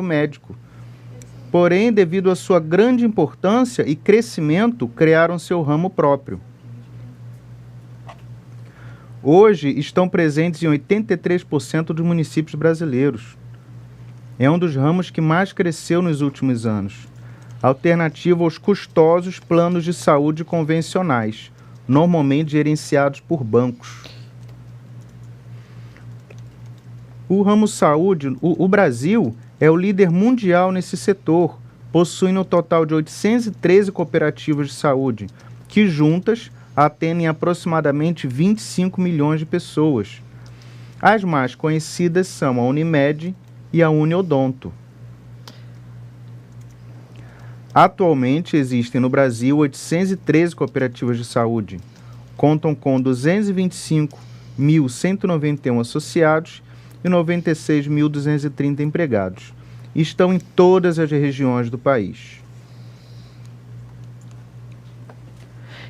médico. Porém, devido à sua grande importância e crescimento, criaram seu ramo próprio. Hoje, estão presentes em 83% dos municípios brasileiros. É um dos ramos que mais cresceu nos últimos anos. Alternativa aos custosos planos de saúde convencionais, normalmente gerenciados por bancos. O ramo saúde, o Brasil é o líder mundial nesse setor, possuindo um total de 813 cooperativas de saúde, que juntas atendem aproximadamente 25 milhões de pessoas. As mais conhecidas são a Unimed e a Uniodonto. Atualmente existem no Brasil 813 cooperativas de saúde, contam com 225.191 associados e 96.230 empregados. Estão em todas as regiões do país.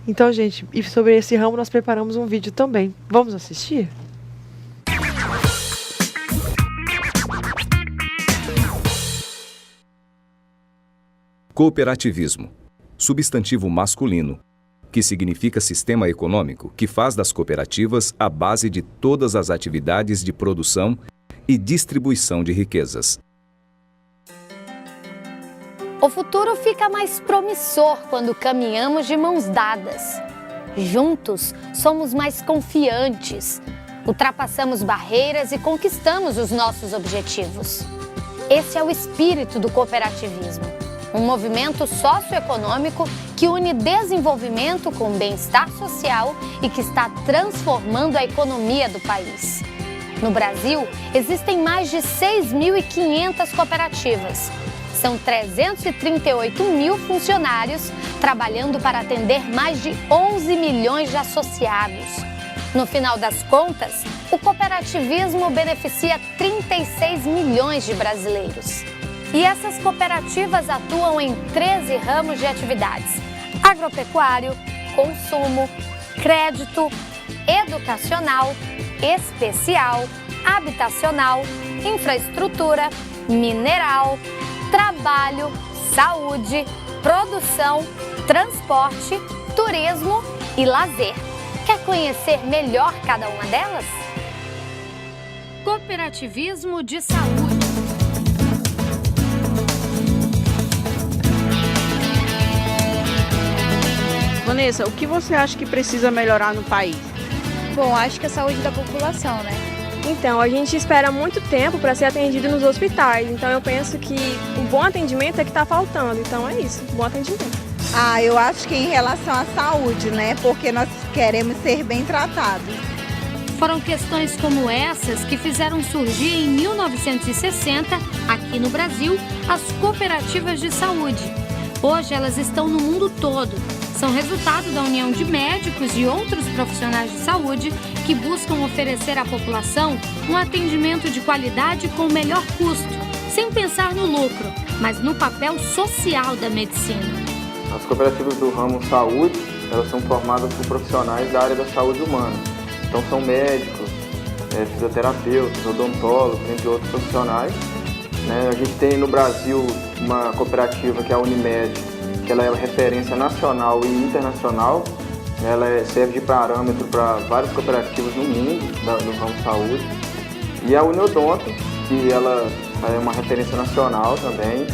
Então, gente, e sobre esse ramo nós preparamos um vídeo também. Vamos assistir? Cooperativismo, substantivo masculino, que significa sistema econômico que faz das cooperativas a base de todas as atividades de produção e distribuição de riquezas. O futuro fica mais promissor quando caminhamos de mãos dadas. Juntos, somos mais confiantes, ultrapassamos barreiras e conquistamos os nossos objetivos. Esse é o espírito do cooperativismo, um movimento socioeconômico que une desenvolvimento com bem-estar social e que está transformando a economia do país. No Brasil, existem mais de 6.500 cooperativas. São 338 mil funcionários trabalhando para atender mais de 11 milhões de associados. No final das contas, o cooperativismo beneficia 36 milhões de brasileiros. E essas cooperativas atuam em 13 ramos de atividades: agropecuário, consumo, crédito, educacional, especial, habitacional, infraestrutura, mineral, trabalho, saúde, produção, transporte, turismo e lazer. Quer conhecer melhor cada uma delas? Cooperativismo de saúde. Vanessa, o que você acha que precisa melhorar no país? Bom, acho que a saúde da população, né? Então, a gente espera muito tempo para ser atendido nos hospitais, então eu penso que o bom atendimento é que está faltando, então é isso, bom atendimento. Eu acho que em relação à saúde, né, porque nós queremos ser bem tratados. Foram questões como essas que fizeram surgir em 1960, aqui no Brasil, as cooperativas de saúde. Hoje elas estão no mundo todo. São resultado da união de médicos e outros profissionais de saúde que buscam oferecer à população um atendimento de qualidade com o melhor custo, sem pensar no lucro, mas no papel social da medicina. As cooperativas do ramo saúde, elas são formadas por profissionais da área da saúde humana. Então são médicos, fisioterapeutas, odontólogos, entre outros profissionais. A gente tem no Brasil uma cooperativa que é a Unimed, que ela é uma referência nacional e internacional. Ela serve de parâmetro para várias cooperativas no mundo, no ramo saúde. E a Uniodonto, que ela é uma referência nacional também.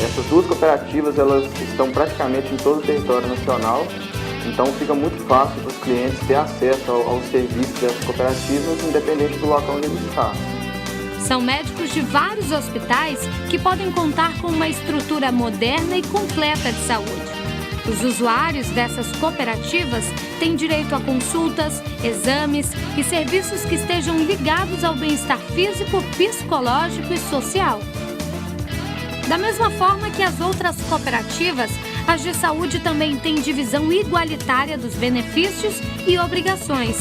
Essas duas cooperativas elas estão praticamente em todo o território nacional, então fica muito fácil para os clientes ter acesso aos serviços dessas cooperativas, independente do local onde eles estão. São médicos de vários hospitais que podem contar com uma estrutura moderna e completa de saúde. Os usuários dessas cooperativas têm direito a consultas, exames e serviços que estejam ligados ao bem-estar físico, psicológico e social. Da mesma forma que as outras cooperativas, as de saúde também têm divisão igualitária dos benefícios e obrigações.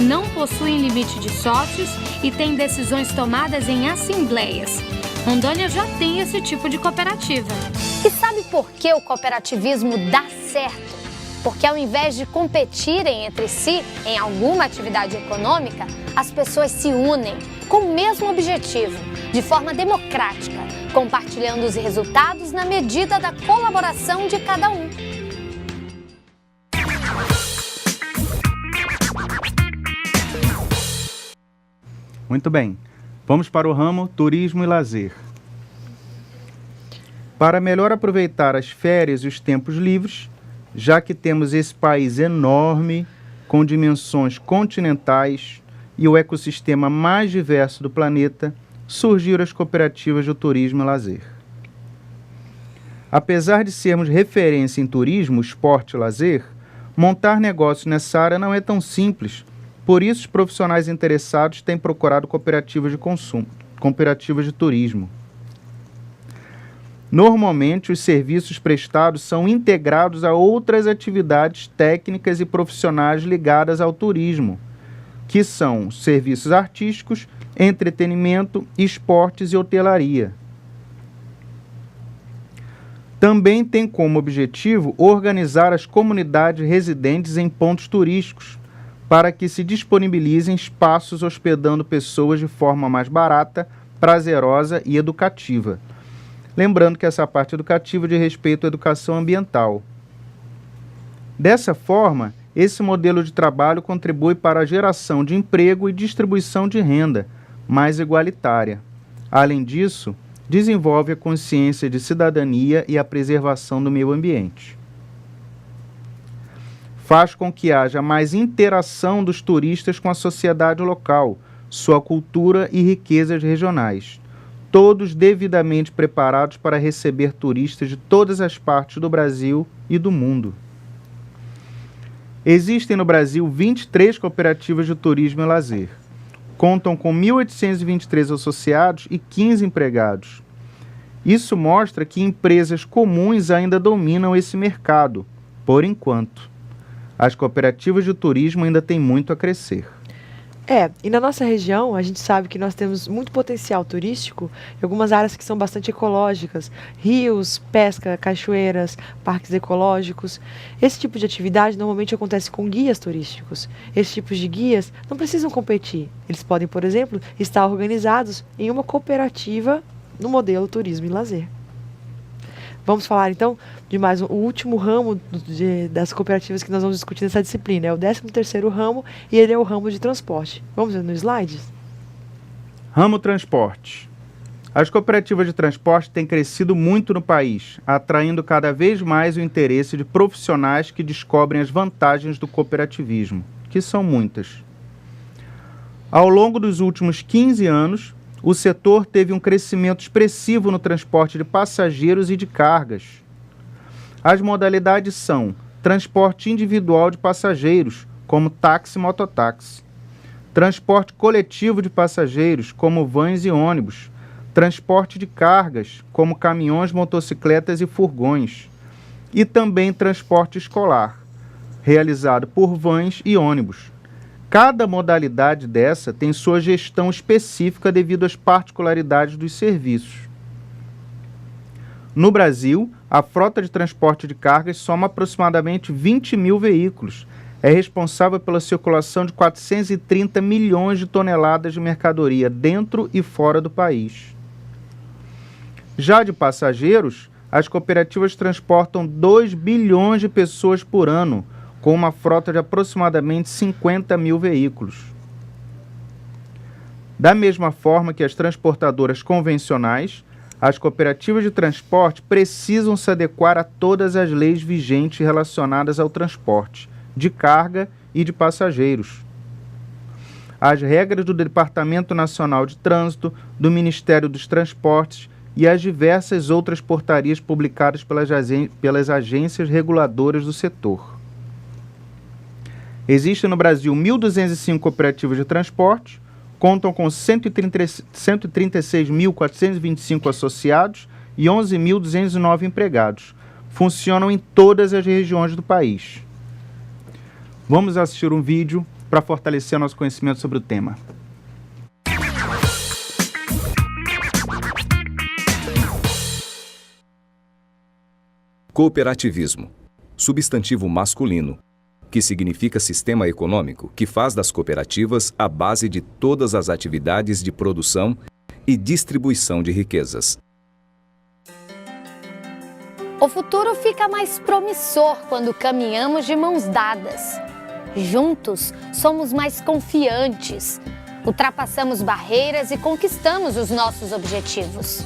Não possuem limite de sócios e têm decisões tomadas em assembleias. Rondônia já tem esse tipo de cooperativa. E sabe por que o cooperativismo dá certo? Porque ao invés de competirem entre si em alguma atividade econômica, as pessoas se unem com o mesmo objetivo, de forma democrática, compartilhando os resultados na medida da colaboração de cada um. Muito bem, vamos para o ramo turismo e lazer. Para melhor aproveitar as férias e os tempos livres, já que temos esse país enorme, com dimensões continentais e o ecossistema mais diverso do planeta, surgiram as cooperativas de turismo e lazer. Apesar de sermos referência em turismo, esporte e lazer, montar negócios nessa área não é tão simples. Por isso, os profissionais interessados têm procurado cooperativas de consumo, cooperativas de turismo. Normalmente, os serviços prestados são integrados a outras atividades técnicas e profissionais ligadas ao turismo, que são serviços artísticos, entretenimento, esportes e hotelaria. Também tem como objetivo organizar as comunidades residentes em pontos turísticos, para que se disponibilizem espaços hospedando pessoas de forma mais barata, prazerosa e educativa. Lembrando que essa parte educativa diz respeito à educação ambiental. Dessa forma, esse modelo de trabalho contribui para a geração de emprego e distribuição de renda mais igualitária. Além disso, desenvolve a consciência de cidadania e a preservação do meio ambiente. Faz com que haja mais interação dos turistas com a sociedade local, sua cultura e riquezas regionais, todos devidamente preparados para receber turistas de todas as partes do Brasil e do mundo. Existem no Brasil 23 cooperativas de turismo e lazer, contam com 1.823 associados e 15 empregados. Isso mostra que empresas comuns ainda dominam esse mercado, por enquanto. As cooperativas de turismo ainda têm muito a crescer. E na nossa região, a gente sabe que nós temos muito potencial turístico em algumas áreas que são bastante ecológicas, rios, pesca, cachoeiras, parques ecológicos. Esse tipo de atividade normalmente acontece com guias turísticos. Esses tipos de guias não precisam competir. Eles podem, por exemplo, estar organizados em uma cooperativa no modelo turismo e lazer. Vamos falar então de mais o último ramo das cooperativas que nós vamos discutir nessa disciplina. É o 13º ramo e ele é o ramo de transporte. Vamos ver nos slides? Ramo transporte. As cooperativas de transporte têm crescido muito no país, atraindo cada vez mais o interesse de profissionais que descobrem as vantagens do cooperativismo, que são muitas. Ao longo dos últimos 15 anos, o setor teve um crescimento expressivo no transporte de passageiros e de cargas. As modalidades são transporte individual de passageiros, como táxi e mototáxi, transporte coletivo de passageiros, como vans e ônibus, transporte de cargas, como caminhões, motocicletas e furgões, e também transporte escolar, realizado por vans e ônibus. Cada modalidade dessa tem sua gestão específica devido às particularidades dos serviços. No Brasil, a frota de transporte de cargas soma aproximadamente 20 mil veículos. É responsável pela circulação de 430 milhões de toneladas de mercadoria dentro e fora do país. Já de passageiros, as cooperativas transportam 2 bilhões de pessoas por ano, com uma frota de aproximadamente 50 mil veículos. Da mesma forma que as transportadoras convencionais, as cooperativas de transporte precisam se adequar a todas as leis vigentes relacionadas ao transporte de carga e de passageiros. As regras do Departamento Nacional de Trânsito, do Ministério dos Transportes e as diversas outras portarias publicadas pelas agências reguladoras do setor. Existem no Brasil 1.205 cooperativas de transporte, contam com 136.425 associados e 11.209 empregados. Funcionam em todas as regiões do país. Vamos assistir um vídeo para fortalecer nosso conhecimento sobre o tema. Cooperativismo, substantivo masculino, que significa sistema econômico que faz das cooperativas a base de todas as atividades de produção e distribuição de riquezas. O futuro fica mais promissor quando caminhamos de mãos dadas. Juntos, somos mais confiantes, ultrapassamos barreiras e conquistamos os nossos objetivos.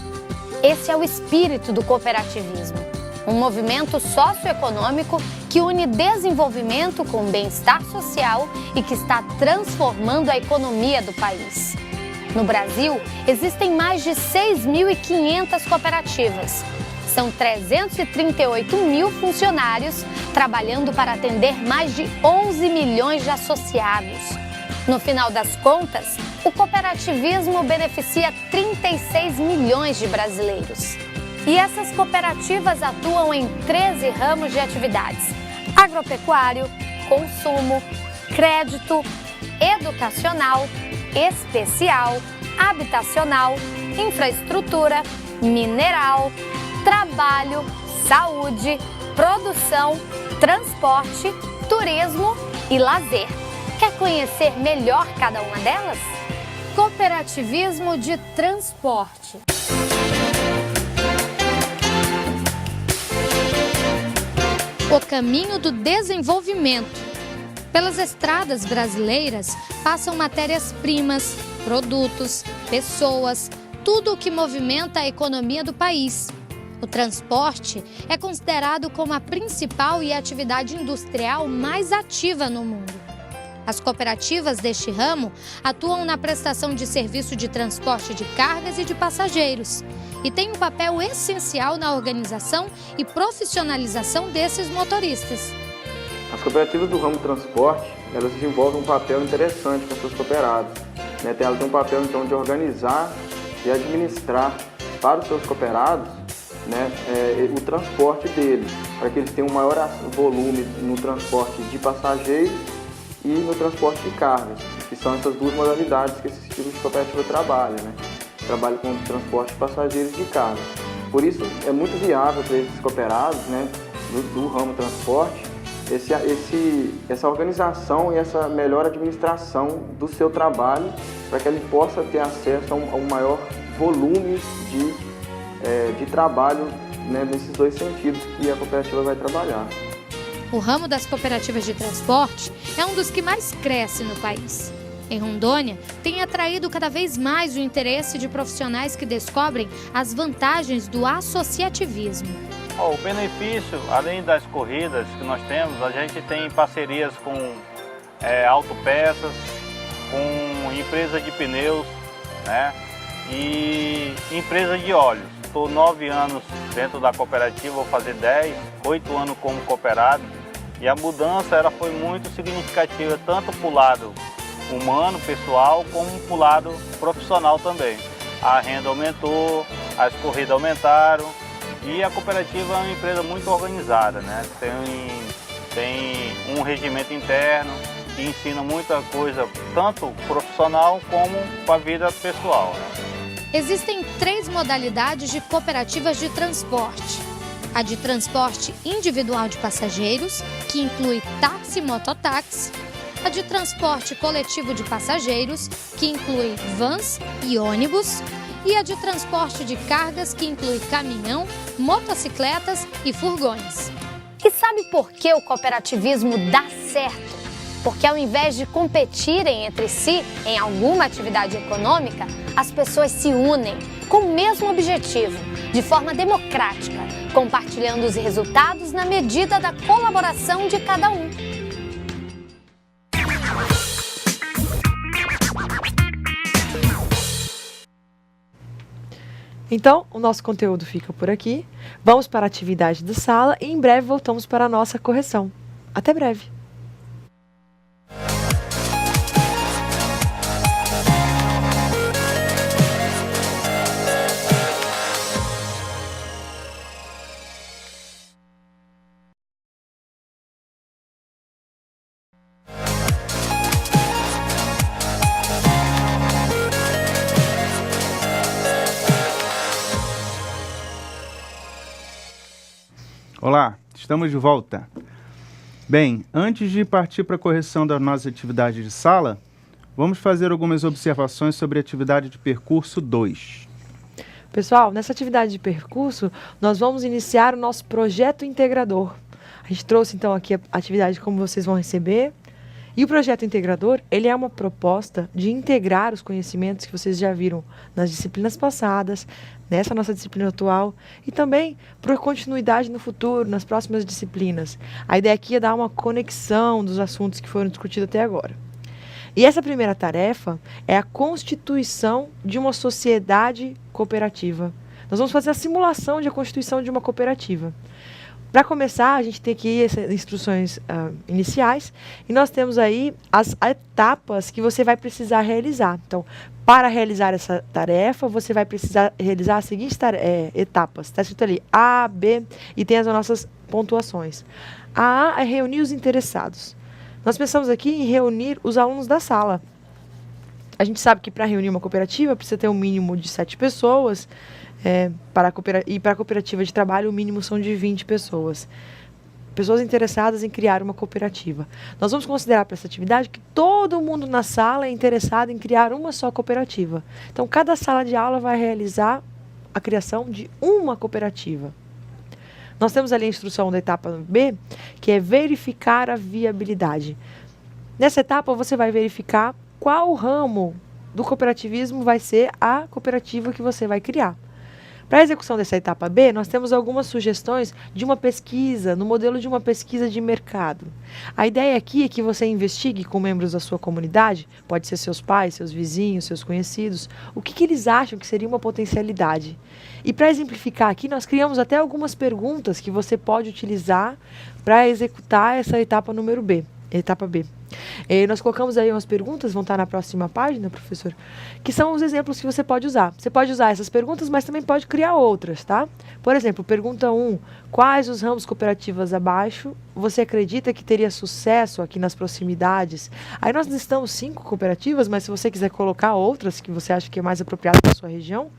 Esse é o espírito do cooperativismo, um movimento socioeconômico que une desenvolvimento com bem-estar social e que está transformando a economia do país. No Brasil, existem mais de 6.500 cooperativas. São 338 mil funcionários trabalhando para atender mais de 11 milhões de associados. No final das contas, o cooperativismo beneficia 36 milhões de brasileiros. E essas cooperativas atuam em 13 ramos de atividades: agropecuário, consumo, crédito, educacional, especial, habitacional, infraestrutura, mineral, trabalho, saúde, produção, transporte, turismo e lazer. Quer conhecer melhor cada uma delas? Cooperativismo de transporte. O caminho do desenvolvimento. Pelas estradas brasileiras passam matérias-primas, produtos, pessoas, tudo o que movimenta a economia do país. O transporte é considerado como a principal e atividade industrial mais ativa no mundo. As cooperativas deste ramo atuam na prestação de serviço de transporte de cargas e de passageiros e têm um papel essencial na organização e profissionalização desses motoristas. As cooperativas do ramo transporte, elas desenvolvem um papel interessante para seus cooperados, né? Ela tem um papel, então, de organizar e administrar para os seus cooperados, né, o transporte deles, para que eles tenham um maior volume no transporte de passageiros e no transporte de cargas, que são essas duas modalidades que esse tipo de cooperativa trabalha, né? Trabalha com transporte de passageiros e de cargas. Por isso, é muito viável para esses cooperados, né, do ramo transporte, essa organização e essa melhor administração do seu trabalho, para que ele possa ter acesso a um maior volume de trabalho, né, nesses dois sentidos que a cooperativa vai trabalhar. O ramo das cooperativas de transporte é um dos que mais cresce no país. Em Rondônia, tem atraído cada vez mais o interesse de profissionais que descobrem as vantagens do associativismo. O benefício, além das corridas que nós temos, a gente tem parcerias com autopeças, com empresas de pneus, né, e empresas de óleos. Estou 9 anos dentro da cooperativa, vou fazer 8 anos como cooperado, e a mudança ela foi muito significativa, tanto para o lado humano, pessoal, como para o lado profissional também. A renda aumentou, as corridas aumentaram, e a cooperativa é uma empresa muito organizada, né? Tem um regimento interno que ensina muita coisa, tanto profissional como para a vida pessoal, né? Existem 3 modalidades de cooperativas de transporte. A de transporte individual de passageiros, que inclui táxi e mototáxi. A de transporte coletivo de passageiros, que inclui vans e ônibus. E a de transporte de cargas, que inclui caminhão, motocicletas e furgões. E sabe por que o cooperativismo dá certo? Porque ao invés de competirem entre si em alguma atividade econômica, as pessoas se unem com o mesmo objetivo, de forma democrática, compartilhando os resultados na medida da colaboração de cada um. Então, o nosso conteúdo fica por aqui. Vamos para a atividade da sala e em breve voltamos para a nossa correção. Até breve! Olá, estamos de volta. Bem, antes de partir para a correção da nossa atividade de sala, vamos fazer algumas observações sobre a atividade de percurso 2. Pessoal, nessa atividade de percurso, nós vamos iniciar o nosso projeto integrador. A gente trouxe então aqui a atividade como vocês vão receber. E o projeto integrador, ele é uma proposta de integrar os conhecimentos que vocês já viram nas disciplinas passadas, nessa nossa disciplina atual, e também por continuidade no futuro, nas próximas disciplinas. A ideia aqui é dar uma conexão dos assuntos que foram discutidos até agora. E essa primeira tarefa é a constituição de uma sociedade cooperativa. Nós vamos fazer a simulação de a constituição de uma cooperativa. Para começar, a gente tem aqui essas instruções iniciais e nós temos aí as etapas que você vai precisar realizar. Então, para realizar essa tarefa, você vai precisar realizar as seguintes etapas. Está escrito ali A, B e tem as nossas pontuações. A é reunir os interessados. Nós pensamos aqui em reunir os alunos da sala. A gente sabe que para reunir uma cooperativa precisa ter um mínimo de 7 pessoas. Para a cooperativa de trabalho, o mínimo são de 20 pessoas. Pessoas interessadas em criar uma cooperativa. Nós vamos considerar para essa atividade que todo mundo na sala é interessado em criar uma só cooperativa. Então, cada sala de aula vai realizar a criação de uma cooperativa. Nós temos ali a instrução da etapa B, que é verificar a viabilidade. Nessa etapa, você vai verificar qual ramo do cooperativismo vai ser a cooperativa que você vai criar. Para a execução dessa etapa B, nós temos algumas sugestões de uma pesquisa, no modelo de uma pesquisa de mercado. A ideia aqui é que você investigue com membros da sua comunidade, pode ser seus pais, seus vizinhos, seus conhecidos, o que eles acham que seria uma potencialidade. E para exemplificar aqui, nós criamos até algumas perguntas que você pode utilizar para executar essa etapa número B, etapa B. Nós colocamos aí umas perguntas, vão estar na próxima página, professor, que são os exemplos que você pode usar. Você pode usar essas perguntas, mas também pode criar outras, tá? Por exemplo, pergunta 1, quais os ramos cooperativas abaixo você acredita que teria sucesso aqui nas proximidades? Aí nós listamos 5 cooperativas, mas se você quiser colocar outras que você acha que é mais apropriada para a sua região,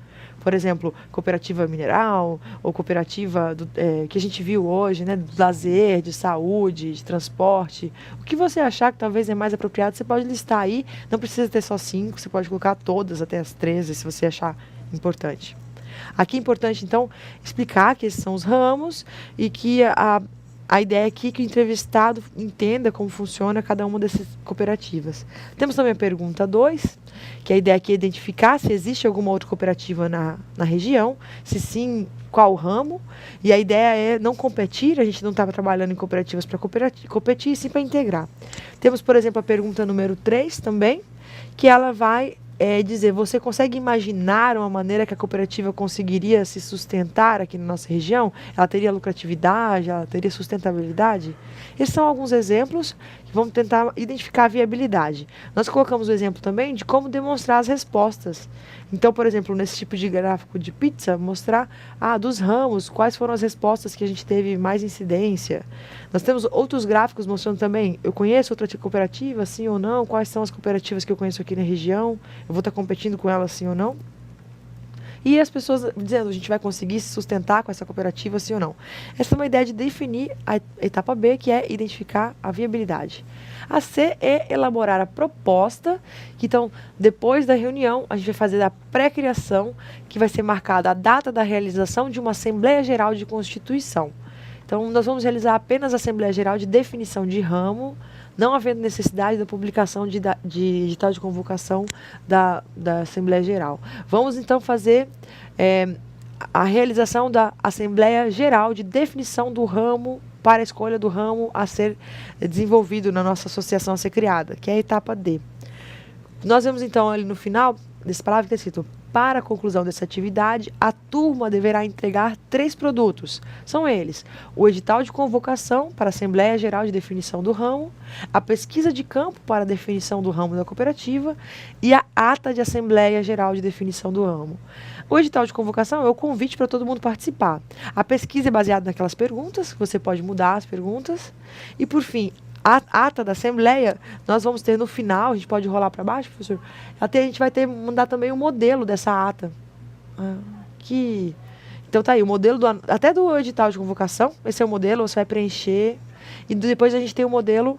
por exemplo, cooperativa mineral, ou cooperativa que a gente viu hoje, né, de lazer, de saúde, de transporte. O que você achar que talvez é mais apropriado, você pode listar aí. Não precisa ter só 5, você pode colocar todas, até as 13, se você achar importante. Aqui é importante, então, explicar que esses são os ramos e que a ideia aqui é que o entrevistado entenda como funciona cada uma dessas cooperativas. Temos também a pergunta 2, que a ideia aqui é identificar se existe alguma outra cooperativa na região, se sim, qual o ramo. E a ideia é não competir, a gente não estava trabalhando em cooperativas para competir, sim para integrar. Temos, por exemplo, a pergunta número 3 também, que ela vai dizer, você consegue imaginar uma maneira que a cooperativa conseguiria se sustentar aqui na nossa região? Ela teria lucratividade, ela teria sustentabilidade? Esses são alguns exemplos que vamos tentar identificar a viabilidade. Nós colocamos o exemplo também de como demonstrar as respostas. Então, por exemplo, nesse tipo de gráfico de pizza, mostrar dos ramos, quais foram as respostas que a gente teve mais incidência. Nós temos outros gráficos mostrando também, eu conheço outra cooperativa, sim ou não, quais são as cooperativas que eu conheço aqui na região, eu vou estar competindo com elas, sim ou não. E as pessoas dizendo, a gente vai conseguir se sustentar com essa cooperativa, sim ou não. Essa é uma ideia de definir a etapa B, que é identificar a viabilidade. A C é elaborar a proposta, que então, depois da reunião, a gente vai fazer a pré-criação, que vai ser marcada a data da realização de uma Assembleia Geral de Constituição. Então, nós vamos realizar apenas a Assembleia Geral de definição de ramo, não havendo necessidade da publicação de edital de convocação da Assembleia Geral. Vamos, então, fazer a realização da Assembleia Geral de definição do ramo para a escolha do ramo a ser desenvolvido na nossa associação a ser criada, que é a etapa D. Nós vemos, então, ali no final desse parágrafo que está escrito, para a conclusão dessa atividade, a turma deverá entregar 3 produtos. São eles: o edital de convocação para a Assembleia Geral de Definição do Ramo, a pesquisa de campo para a definição do ramo da cooperativa e a ata de Assembleia Geral de Definição do Ramo. O edital de convocação é o convite para todo mundo participar. A pesquisa é baseada naquelas perguntas, que você pode mudar as perguntas. E, por fim, a ata da Assembleia, nós vamos ter no final, a gente pode rolar para baixo, professor? Até a gente vai mandar também um modelo dessa ata. Então tá aí, o modelo até do edital de convocação, esse é o modelo, você vai preencher. E depois a gente tem o modelo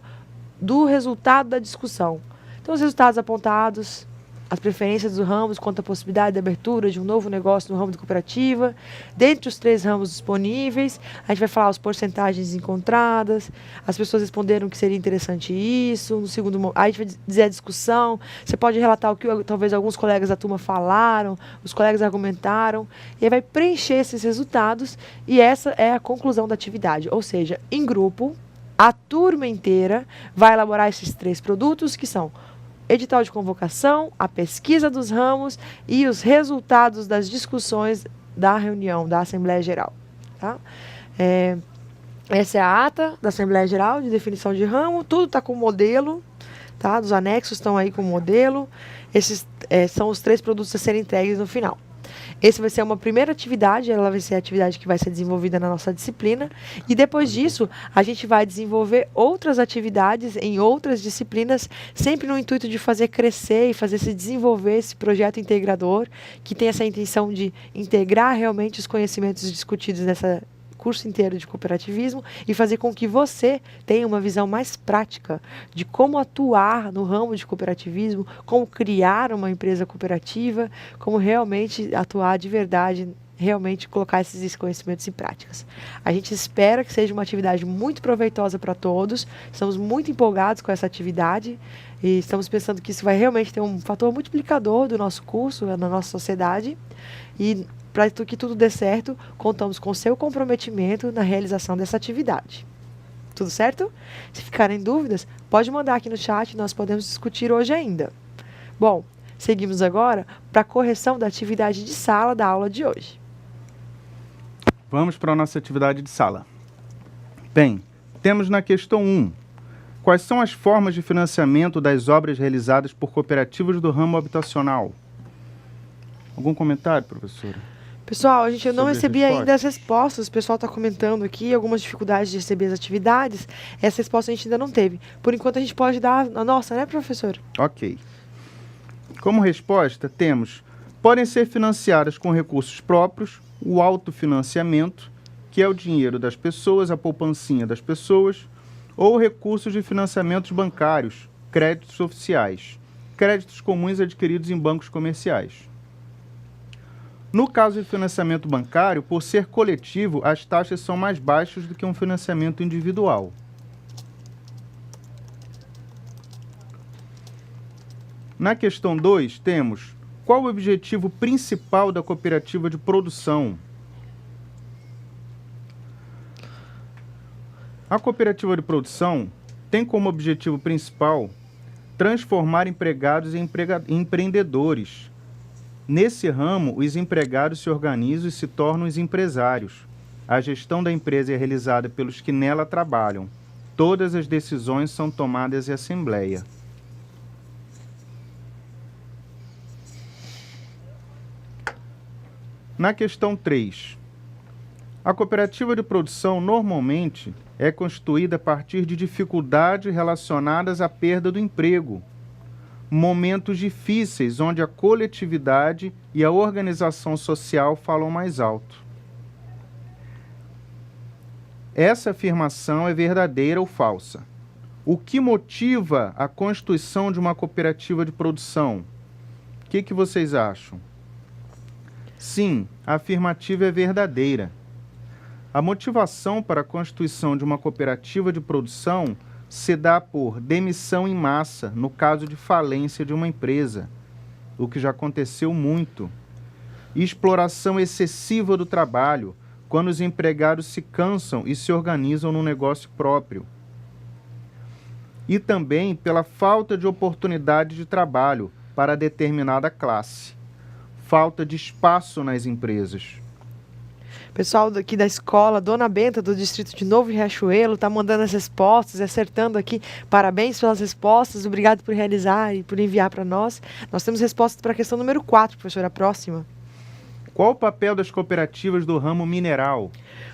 do resultado da discussão. Então, os resultados apontados, as preferências dos ramos quanto à possibilidade de abertura de um novo negócio no ramo da cooperativa. Dentre os 3 ramos disponíveis, a gente vai falar as porcentagens encontradas, as pessoas responderam que seria interessante isso. No segundo, aí a gente vai dizer a discussão, você pode relatar o que talvez alguns colegas da turma falaram, os colegas argumentaram, e aí vai preencher esses resultados, e essa é a conclusão da atividade. Ou seja, em grupo, a turma inteira vai elaborar esses 3 produtos, que são edital de convocação, a pesquisa dos ramos e os resultados das discussões da reunião, da Assembleia Geral. Tá? Essa é a ata da Assembleia Geral de definição de ramo, tudo está com modelo, tá? Os anexos estão aí com modelo. Esses são os 3 produtos a serem entregues no final. Esse vai ser uma primeira atividade, ela vai ser a atividade que vai ser desenvolvida na nossa disciplina, e depois disso a gente vai desenvolver outras atividades em outras disciplinas, sempre no intuito de fazer crescer e fazer se desenvolver esse projeto integrador, que tem essa intenção de integrar realmente os conhecimentos discutidos nessa curso inteiro de cooperativismo e fazer com que você tenha uma visão mais prática de como atuar no ramo de cooperativismo, como criar uma empresa cooperativa, como realmente atuar de verdade, realmente colocar esses conhecimentos em práticas. A gente espera que seja uma atividade muito proveitosa para todos, estamos muito empolgados com essa atividade e estamos pensando que isso vai realmente ter um fator multiplicador do nosso curso, na nossa sociedade, e para que tudo dê certo, contamos com o seu comprometimento na realização dessa atividade. Tudo certo? Se ficarem dúvidas, pode mandar aqui no chat, nós podemos discutir hoje ainda. Bom, seguimos agora para a correção da atividade de sala da aula de hoje. Vamos para a nossa atividade de sala. Bem, temos na questão 1. Quais são as formas de financiamento das obras realizadas por cooperativas do ramo habitacional? Algum comentário, professora? Pessoal, eu não recebi ainda as respostas? respostas. O pessoal está comentando aqui algumas dificuldades de receber as atividades. Essa resposta a gente ainda não teve. Por enquanto, a gente pode dar a nossa, né, professor? Ok. Como resposta, temos: podem ser financiadas com recursos próprios, o autofinanciamento, que é o dinheiro das pessoas, a poupancinha das pessoas, ou recursos de financiamentos bancários, créditos oficiais, créditos comuns adquiridos em bancos comerciais. No caso de financiamento bancário, por ser coletivo, as taxas são mais baixas do que um financiamento individual. Na questão 2, temos: qual o objetivo principal da cooperativa de produção? A cooperativa de produção tem como objetivo principal transformar empregados em empreendedores. Nesse ramo, os empregados se organizam e se tornam os empresários. A gestão da empresa é realizada pelos que nela trabalham. Todas as decisões são tomadas em assembleia. Na questão 3, a cooperativa de produção normalmente é constituída a partir de dificuldades relacionadas à perda do emprego, momentos difíceis onde a coletividade e a organização social falam mais alto. Essa afirmação é verdadeira ou falsa? O que motiva a constituição de uma cooperativa de produção? O que vocês acham? Sim, a afirmativa é verdadeira. A motivação para a constituição de uma cooperativa de produção se dá por demissão em massa, no caso de falência de uma empresa, o que já aconteceu muito. Exploração excessiva do trabalho, quando os empregados se cansam e se organizam no negócio próprio. E também pela falta de oportunidade de trabalho para determinada classe. Falta de espaço nas empresas. Pessoal daqui da escola, Dona Benta, do distrito de Novo Riachuelo, está mandando as respostas, acertando aqui. Parabéns pelas respostas, obrigado por realizar e por enviar para nós. Nós temos respostas para a questão número 4, professora, a próxima. Qual o papel das cooperativas do ramo mineral?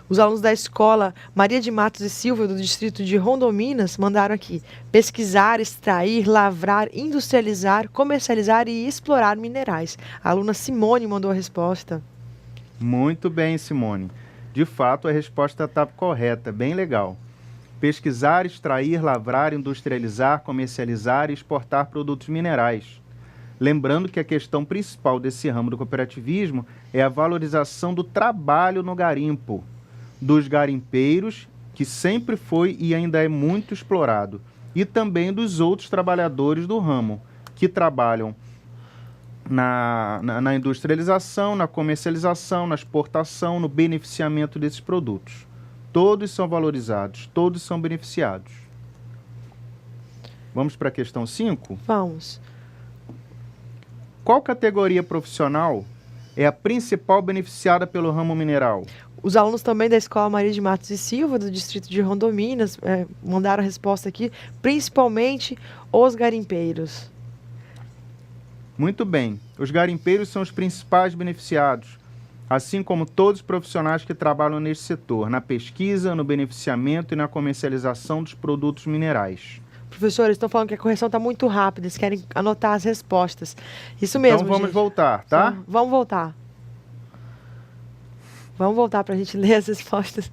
Os alunos da escola Maria de Matos e Silva, do distrito de Rondominas, mandaram aqui: pesquisar, extrair, lavrar, industrializar, comercializar e explorar minerais. A aluna Simone mandou a resposta. Muito bem, Simone. De fato, a resposta está correta, bem legal. Pesquisar, extrair, lavrar, industrializar, comercializar e exportar produtos minerais. Lembrando que a questão principal desse ramo do cooperativismo é a valorização do trabalho no garimpo, dos garimpeiros, que sempre foi e ainda é muito explorado, e também dos outros trabalhadores do ramo, que trabalham na industrialização, na comercialização, na exportação, no beneficiamento desses produtos. Todos são valorizados, todos são beneficiados. Vamos para a questão 5? Vamos. Qual categoria profissional é a principal beneficiada pelo ramo mineral? Os alunos também da escola Maria de Matos e Silva, do distrito de Rondominas, mandaram a resposta aqui, principalmente os garimpeiros. Muito bem. Os garimpeiros são os principais beneficiados, assim como todos os profissionais que trabalham neste setor, na pesquisa, no beneficiamento e na comercialização dos produtos minerais. Professores, estão falando que a correção está muito rápida, eles querem anotar as respostas. Isso mesmo, então vamos gente. Voltar, tá? Então, vamos voltar. Vamos voltar para a gente ler as respostas.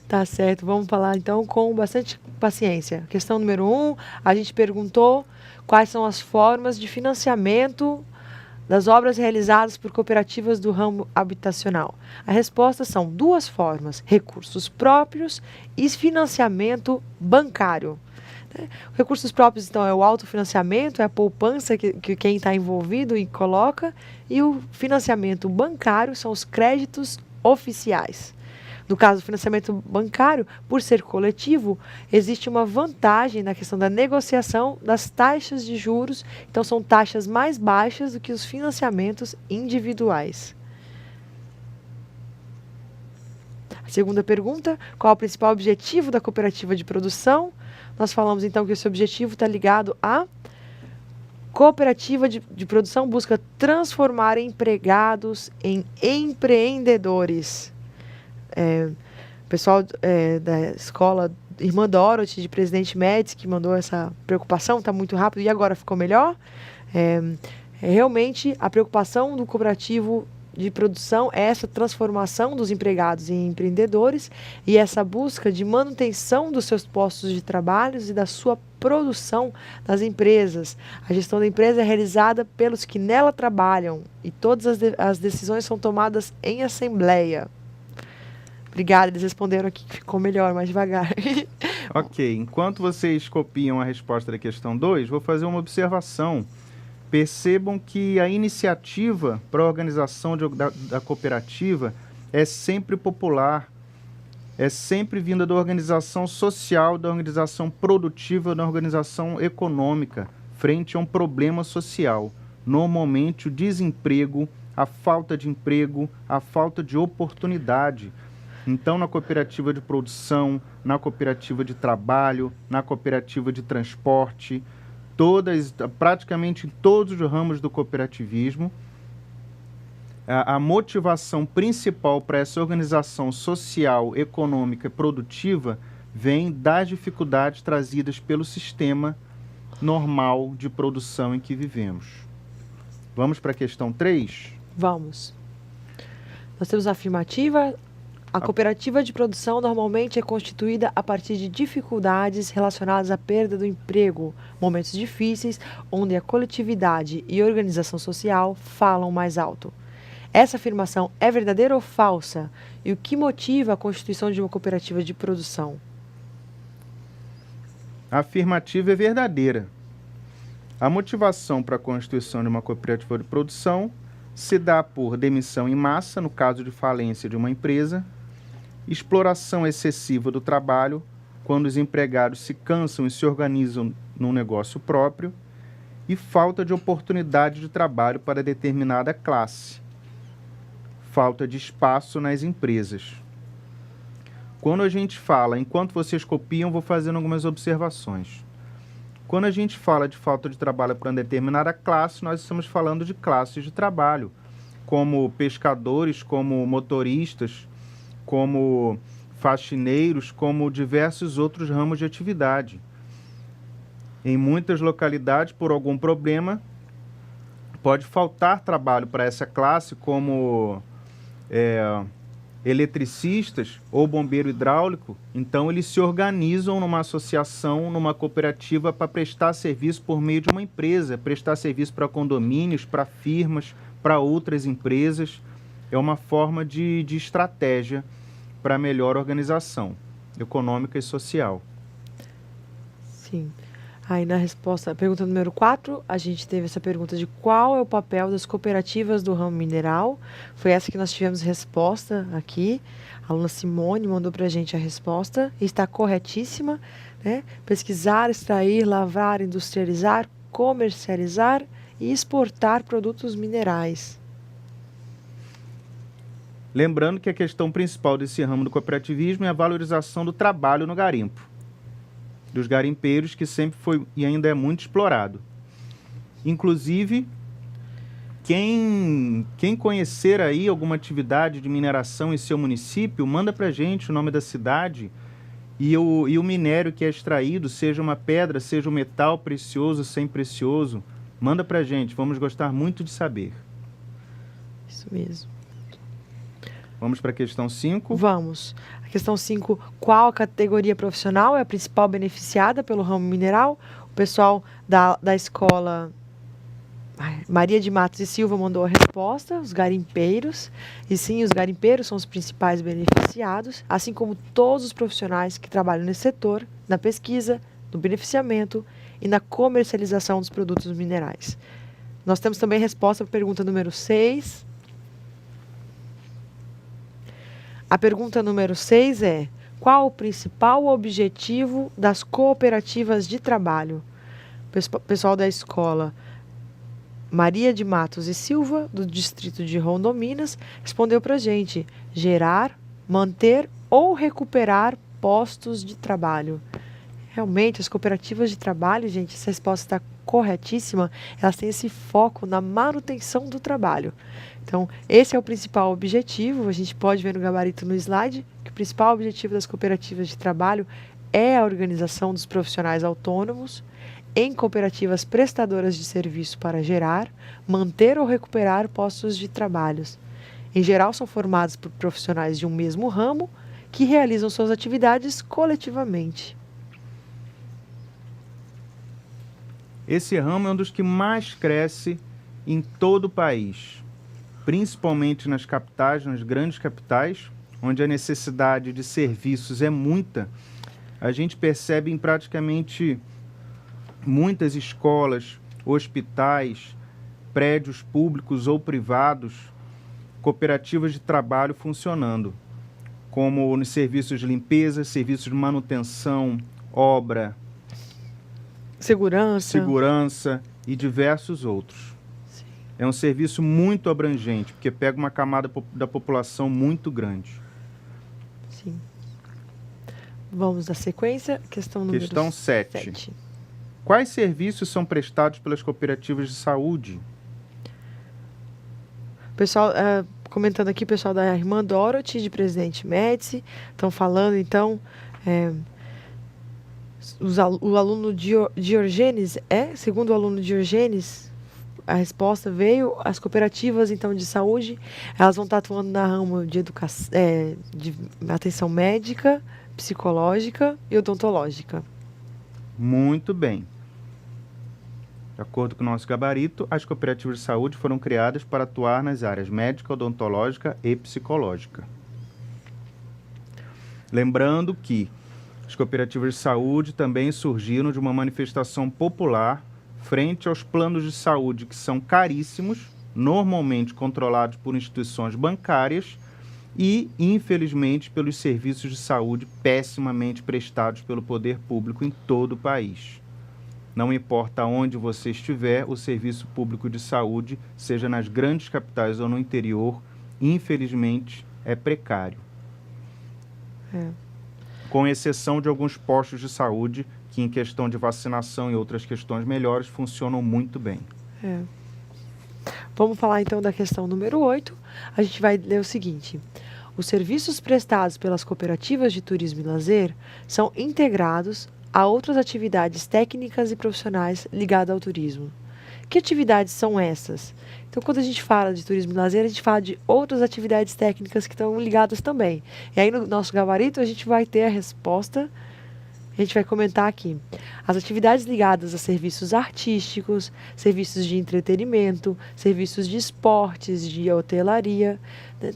Tá certo, vamos falar então com bastante paciência. Questão número 1, a gente perguntou quais são as formas de financiamento das obras realizadas por cooperativas do ramo habitacional. A resposta são 2 formas: recursos próprios e financiamento bancário. Recursos próprios, então, é o autofinanciamento, é a poupança que quem está envolvido e coloca, e o financiamento bancário são os créditos oficiais. No caso do financiamento bancário, por ser coletivo, existe uma vantagem na questão da negociação das taxas de juros, então são taxas mais baixas do que os financiamentos individuais. A segunda pergunta: qual é o principal objetivo da cooperativa de produção? nós falamos então que esse objetivo está ligado à cooperativa de produção, busca transformar empregados em empreendedores. O pessoal da escola Irmã Dorothy, de Presidente Médici, que mandou essa preocupação, está muito rápido, e agora ficou melhor? Realmente, a preocupação do cooperativo de produção é essa transformação dos empregados em empreendedores e essa busca de manutenção dos seus postos de trabalho e da sua produção nas empresas. A gestão da empresa é realizada pelos que nela trabalham e todas as decisões são tomadas em assembleia. Obrigada, eles responderam aqui que ficou melhor, mais devagar. Ok, enquanto vocês copiam a resposta da questão 2, vou fazer uma observação. Percebam que a iniciativa para a organização da cooperativa é sempre popular, é sempre vinda da organização social, da organização produtiva, da organização econômica, frente a um problema social. Normalmente o desemprego, a falta de emprego, a falta de oportunidade. Então, na cooperativa de produção, na cooperativa de trabalho, na cooperativa de transporte, praticamente em todos os ramos do cooperativismo, a motivação principal para essa organização social, econômica e produtiva vem das dificuldades trazidas pelo sistema normal de produção em que vivemos. Vamos para a questão 3? Vamos. Nós temos a afirmativa. A cooperativa de produção normalmente é constituída a partir de dificuldades relacionadas à perda do emprego, momentos difíceis, onde a coletividade e a organização social falam mais alto. Essa afirmação é verdadeira ou falsa? E o que motiva a constituição de uma cooperativa de produção? A afirmativa é verdadeira. A motivação para a constituição de uma cooperativa de produção se dá por demissão em massa, no caso de falência de uma empresa, exploração excessiva do trabalho, quando os empregados se cansam e se organizam num negócio próprio, e falta de oportunidade de trabalho para determinada classe, falta de espaço nas empresas. Quando a gente fala, enquanto vocês copiam, vou fazendo algumas observações. Quando a gente fala de falta de trabalho para uma determinada classe, nós estamos falando de classes de trabalho, como pescadores, como motoristas, como faxineiros, como diversos outros ramos de atividade. Em muitas localidades, por algum problema, pode faltar trabalho para essa classe, como eletricistas ou bombeiro hidráulico. Então, eles se organizam numa associação, numa cooperativa, para prestar serviço por meio de uma empresa, prestar serviço para condomínios, para firmas, para outras empresas. É uma forma de estratégia para melhor organização econômica e social. Sim. Aí na resposta, pergunta número 4, a gente teve essa pergunta de qual é o papel das cooperativas do ramo mineral. Foi essa que nós tivemos resposta aqui. A aluna Simone mandou para a gente a resposta. E está corretíssima, né? Pesquisar, extrair, lavrar, industrializar, comercializar e exportar produtos minerais. Lembrando que a questão principal desse ramo do cooperativismo é a valorização do trabalho no garimpo, dos garimpeiros, que sempre foi e ainda é muito explorado. Inclusive, quem conhecer aí alguma atividade de mineração em seu município, manda para a gente o nome da cidade e o minério que é extraído, seja uma pedra, seja um metal precioso, sem precioso, manda para a gente, vamos gostar muito de saber. Isso mesmo. Vamos para a questão 5? Vamos. A questão 5, qual categoria profissional é a principal beneficiada pelo ramo mineral? O pessoal da escola Maria de Matos e Silva mandou a resposta, os garimpeiros. E sim, os garimpeiros são os principais beneficiados, assim como todos os profissionais que trabalham nesse setor, na pesquisa, no beneficiamento e na comercialização dos produtos minerais. Nós temos também resposta para a pergunta número 6. A pergunta número 6 é: qual o principal objetivo das cooperativas de trabalho? Pessoal da escola Maria de Matos e Silva, do distrito de Rondominas, respondeu para a gente: gerar, manter ou recuperar postos de trabalho. Realmente, as cooperativas de trabalho, gente, essa resposta está corretíssima, elas têm esse foco na manutenção do trabalho. Então, esse é o principal objetivo, a gente pode ver no gabarito no slide, que o principal objetivo das cooperativas de trabalho é a organização dos profissionais autônomos em cooperativas prestadoras de serviço para gerar, manter ou recuperar postos de trabalho. Em geral, são formados por profissionais de um mesmo ramo que realizam suas atividades coletivamente. Esse ramo é um dos que mais cresce em todo o país, principalmente nas capitais, nas grandes capitais, onde a necessidade de serviços é muita. A gente percebe em praticamente muitas escolas, hospitais, prédios públicos ou privados, cooperativas de trabalho funcionando, como nos serviços de limpeza, serviços de manutenção, obra, segurança e diversos outros. Sim. É um serviço muito abrangente, porque pega uma camada da população muito grande. Sim. Vamos na sequência, questão número Questão 7. Quais serviços são prestados pelas cooperativas de saúde? Pessoal, comentando aqui, o pessoal da Irmã Dorothy, de Presidente Médici, estão falando, então, o aluno Diorgenes, segundo o aluno Diorgenes, a resposta veio, as cooperativas, então, de saúde, elas vão estar atuando na ramo de educação, de atenção médica, psicológica e odontológica. Muito bem. De acordo com o nosso gabarito, as cooperativas de saúde foram criadas para atuar nas áreas médica, odontológica e psicológica. Lembrando que as cooperativas de saúde também surgiram de uma manifestação popular frente aos planos de saúde que são caríssimos, normalmente controlados por instituições bancárias e, infelizmente, pelos serviços de saúde pessimamente prestados pelo poder público em todo o país. Não importa onde você estiver, o serviço público de saúde, seja nas grandes capitais ou no interior, infelizmente, é precário. Com exceção de alguns postos de saúde que, em questão de vacinação e outras questões melhores, funcionam muito bem. Vamos falar, então, da questão número 8. A gente vai ler o seguinte. Os serviços prestados pelas cooperativas de turismo e lazer são integrados a outras atividades técnicas e profissionais ligadas ao turismo. Que atividades são essas? Então, quando a gente fala de turismo e lazer, a gente fala de outras atividades técnicas que estão ligadas também. E aí, no nosso gabarito, a gente vai ter a resposta, a gente vai comentar aqui. As atividades ligadas a serviços artísticos, serviços de entretenimento, serviços de esportes, de hotelaria,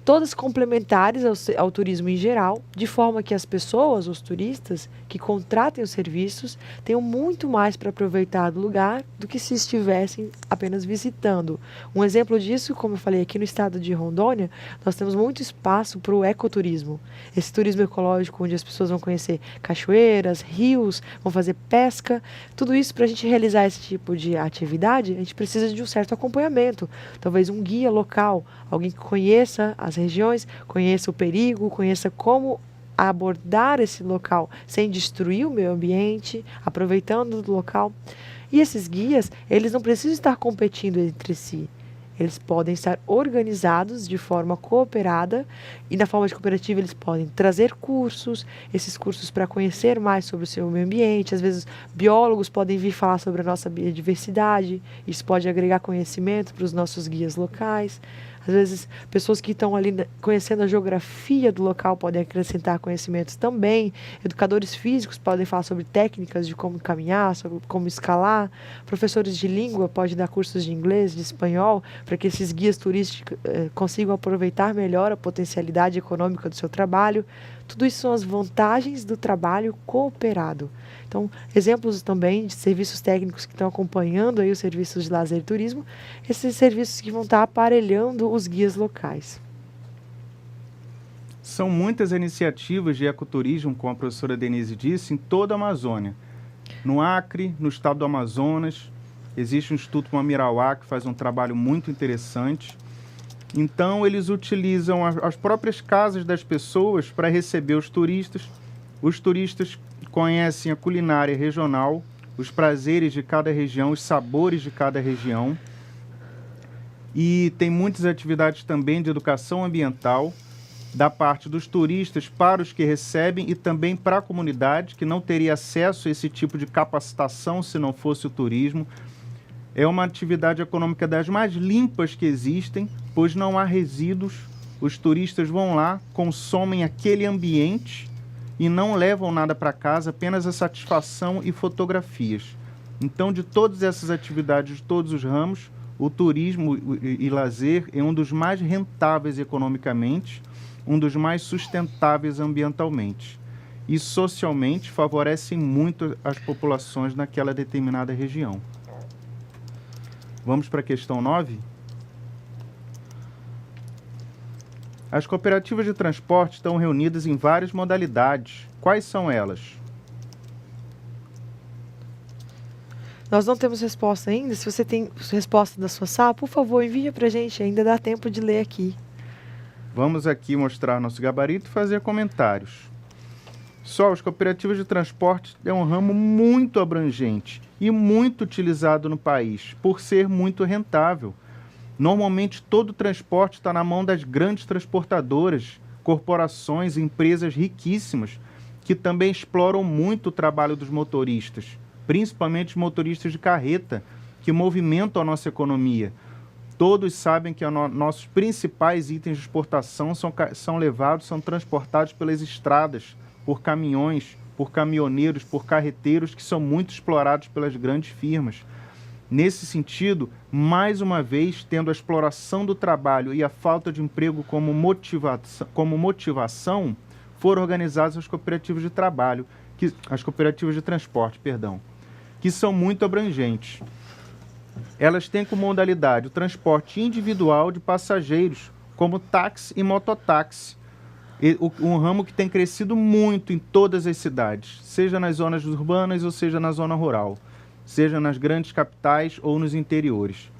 todas complementares ao turismo em geral, de forma que as pessoas, os turistas, que contratem os serviços, tenham muito mais para aproveitar do lugar do que se estivessem apenas visitando. Um exemplo disso, como eu falei, aqui no estado de Rondônia, nós temos muito espaço para o ecoturismo. Esse turismo ecológico, onde as pessoas vão conhecer cachoeiras, rios, vão fazer pesca. Tudo isso, para a gente realizar esse tipo de atividade, a gente precisa de um certo acompanhamento. Talvez um guia local, alguém que conheça as regiões, conheça o perigo, conheça como abordar esse local sem destruir o meio ambiente, aproveitando do local. E esses guias, eles não precisam estar competindo entre si. Eles podem estar organizados de forma cooperada e na forma de cooperativa eles podem trazer cursos, esses cursos para conhecer mais sobre o seu meio ambiente. Às vezes biólogos podem vir falar sobre a nossa biodiversidade, isso pode agregar conhecimento para os nossos guias locais. Às vezes, pessoas que estão ali conhecendo a geografia do local podem acrescentar conhecimentos também. Educadores físicos podem falar sobre técnicas de como caminhar, sobre como escalar. Professores de língua podem dar cursos de inglês, de espanhol, para que esses guias turísticos consigam aproveitar melhor a potencialidade econômica do seu trabalho. Tudo isso são as vantagens do trabalho cooperado. Então, exemplos também de serviços técnicos que estão acompanhando aí os serviços de lazer e turismo, esses serviços que vão estar aparelhando os guias locais. São muitas iniciativas de ecoturismo, como a professora Denise disse, em toda a Amazônia. No Acre, no estado do Amazonas, existe um Instituto Mamirauá que faz um trabalho muito interessante. Então, eles utilizam as próprias casas das pessoas para receber os turistas conhecem a culinária regional, os prazeres de cada região, os sabores de cada região. E tem muitas atividades também de educação ambiental, da parte dos turistas para os que recebem e também para a comunidade, que não teria acesso a esse tipo de capacitação se não fosse o turismo. É uma atividade econômica das mais limpas que existem, pois não há resíduos. Os turistas vão lá, consomem aquele ambiente e não levam nada para casa, apenas a satisfação e fotografias. Então, de todas essas atividades, de todos os ramos, o turismo e lazer é um dos mais rentáveis economicamente, um dos mais sustentáveis ambientalmente. E socialmente favorecem muito as populações naquela determinada região. Vamos para a questão 9? As cooperativas de transporte estão reunidas em várias modalidades. Quais são elas? Nós não temos resposta ainda. Se você tem resposta da sua sala, por favor, envie para a gente. Ainda dá tempo de ler aqui. Vamos aqui mostrar nosso gabarito e fazer comentários. Só as cooperativas de transporte é um ramo muito abrangente e muito utilizado no país, por ser muito rentável. Normalmente todo o transporte está na mão das grandes transportadoras, corporações, empresas riquíssimas, que também exploram muito o trabalho dos motoristas, principalmente os motoristas de carreta, que movimentam a nossa economia. Todos sabem que nossos principais itens de exportação são levados, são transportados pelas estradas, por caminhões, por caminhoneiros, por carreteiros, que são muito explorados pelas grandes firmas. Nesse sentido, mais uma vez, tendo a exploração do trabalho e a falta de emprego como motivação, foram organizadas as cooperativas de trabalho, as cooperativas de transporte, que são muito abrangentes. Elas têm como modalidade o transporte individual de passageiros, como táxi e mototáxi, um ramo que tem crescido muito em todas as cidades, seja nas zonas urbanas ou seja na zona rural, seja nas grandes capitais ou nos interiores.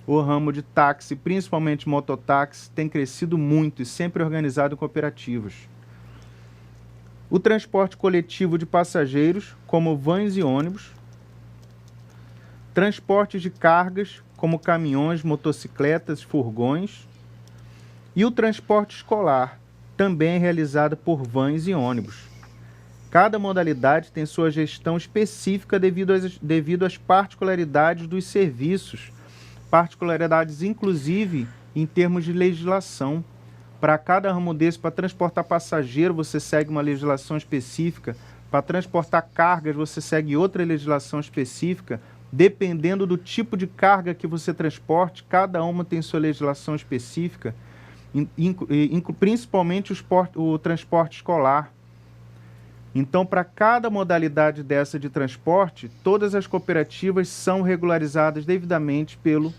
O ramo de táxi, principalmente mototáxi, tem crescido muito e sempre organizado em cooperativas. O transporte coletivo de passageiros, como vans e ônibus. Transportes de cargas, como caminhões, motocicletas, furgões. E o transporte escolar, também é realizado por vans e ônibus. Cada modalidade tem sua gestão específica devido às particularidades dos serviços, particularidades inclusive em termos de legislação. Para cada ramo desse, para transportar passageiro, você segue uma legislação específica. Para transportar cargas, você segue outra legislação específica. Dependendo do tipo de carga que você transporte, cada uma tem sua legislação específica, principalmente o transporte escolar. Então, para cada modalidade dessa de transporte, todas as cooperativas são regularizadas devidamente pelo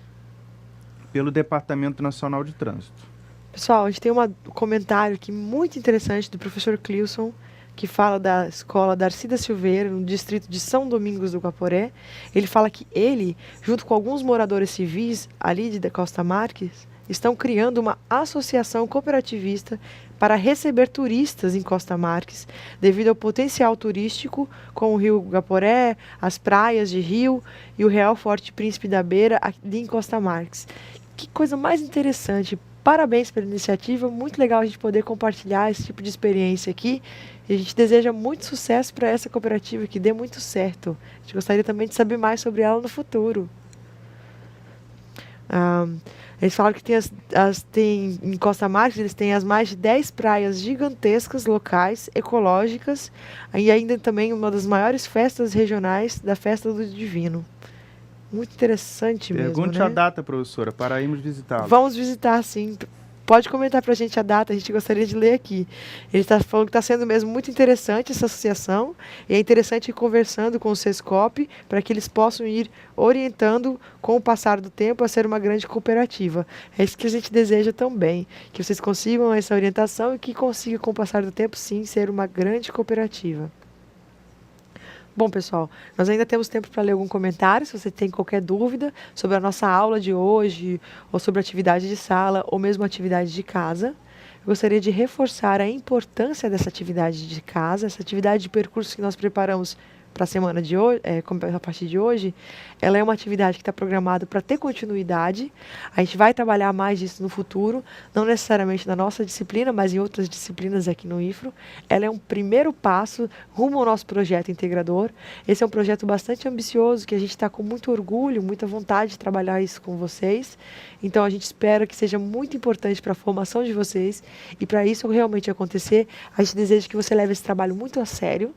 Departamento Nacional de Trânsito. Pessoal, a gente tem um comentário aqui muito interessante do professor Clilson, que fala da escola Darcida Silveira, no distrito de São Domingos do Guaporé. Ele fala que ele, junto com alguns moradores civis ali de Costa Marques, estão criando uma associação cooperativista para receber turistas em Costa Marques, devido ao potencial turístico com o Rio Guaporé, as praias de Rio e o Real Forte Príncipe da Beira ali em Costa Marques. Que coisa mais interessante! Parabéns pela iniciativa, muito legal a gente poder compartilhar esse tipo de experiência aqui. E a gente deseja muito sucesso para essa cooperativa, que dê muito certo. A gente gostaria também de saber mais sobre ela no futuro. Eles falaram que tem em Costa Marques, eles têm as mais de 10 praias gigantescas, locais, ecológicas, e ainda também uma das maiores festas regionais, da Festa do Divino. Muito interessante mesmo, Pergunte a data, professora, para irmos visitá-lo. Vamos visitar, sim. Pode comentar para a gente a data, a gente gostaria de ler aqui. Ele está falando que está sendo mesmo muito interessante essa associação, e é interessante ir conversando com o Sescop para que eles possam ir orientando com o passar do tempo a ser uma grande cooperativa. É isso que a gente deseja também, que vocês consigam essa orientação e que consigam com o passar do tempo sim ser uma grande cooperativa. Bom, pessoal, nós ainda temos tempo para ler algum comentário. Se você tem qualquer dúvida sobre a nossa aula de hoje, ou sobre atividade de sala, ou mesmo atividade de casa, eu gostaria de reforçar a importância dessa atividade de casa, essa atividade de percurso que nós preparamos para a semana de hoje, a partir de hoje. Ela é uma atividade que está programada para ter continuidade. A gente vai trabalhar mais disso no futuro, não necessariamente na nossa disciplina, mas em outras disciplinas aqui no IFRO. Ela é um primeiro passo rumo ao nosso projeto integrador. Esse é um projeto bastante ambicioso, que a gente está com muito orgulho, muita vontade de trabalhar isso com vocês. Então, a gente espera que seja muito importante para a formação de vocês. E para isso realmente acontecer, a gente deseja que você leve esse trabalho muito a sério,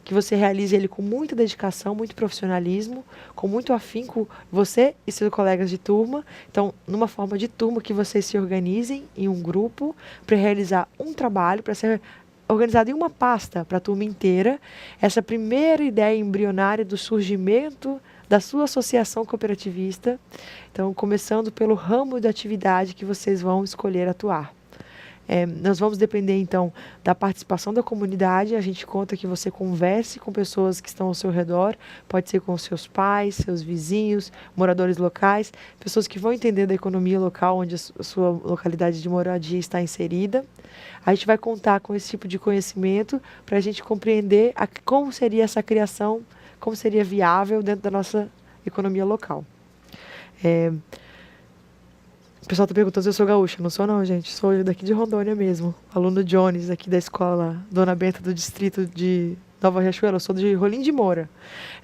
que você realize ele com muita dedicação, muito profissionalismo, com muito afinco, você e seus colegas de turma. Então, numa forma de turma, que vocês se organizem em um grupo para realizar um trabalho, para ser organizado em uma pasta para a turma inteira, essa primeira ideia embrionária do surgimento da sua associação cooperativista. Então, começando pelo ramo de atividade que vocês vão escolher atuar. Nós vamos depender, então, da participação da comunidade. A gente conta que você converse com pessoas que estão ao seu redor, pode ser com seus pais, seus vizinhos, moradores locais, pessoas que vão entender da economia local onde a sua localidade de moradia está inserida. A gente vai contar com esse tipo de conhecimento para a gente compreender como seria essa criação, como seria viável dentro da nossa economia local. O pessoal está perguntando se eu sou gaúcha. Não sou não, gente. Sou daqui de Rondônia mesmo. Aluno Jones, aqui da escola Dona Benta, do distrito de Nova Riachuelo. Eu sou de Rolim de Moura.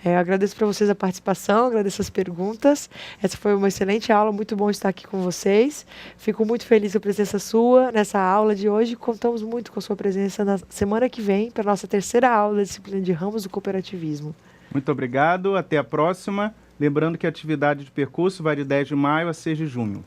Agradeço para vocês a participação, agradeço as perguntas. Essa foi uma excelente aula, muito bom estar aqui com vocês. Fico muito feliz com a presença sua nessa aula de hoje. Contamos muito com a sua presença na semana que vem para a nossa terceira aula da disciplina de ramos do cooperativismo. Muito obrigado, até a próxima. Lembrando que a atividade de percurso vai de 10 de maio a 6 de junho.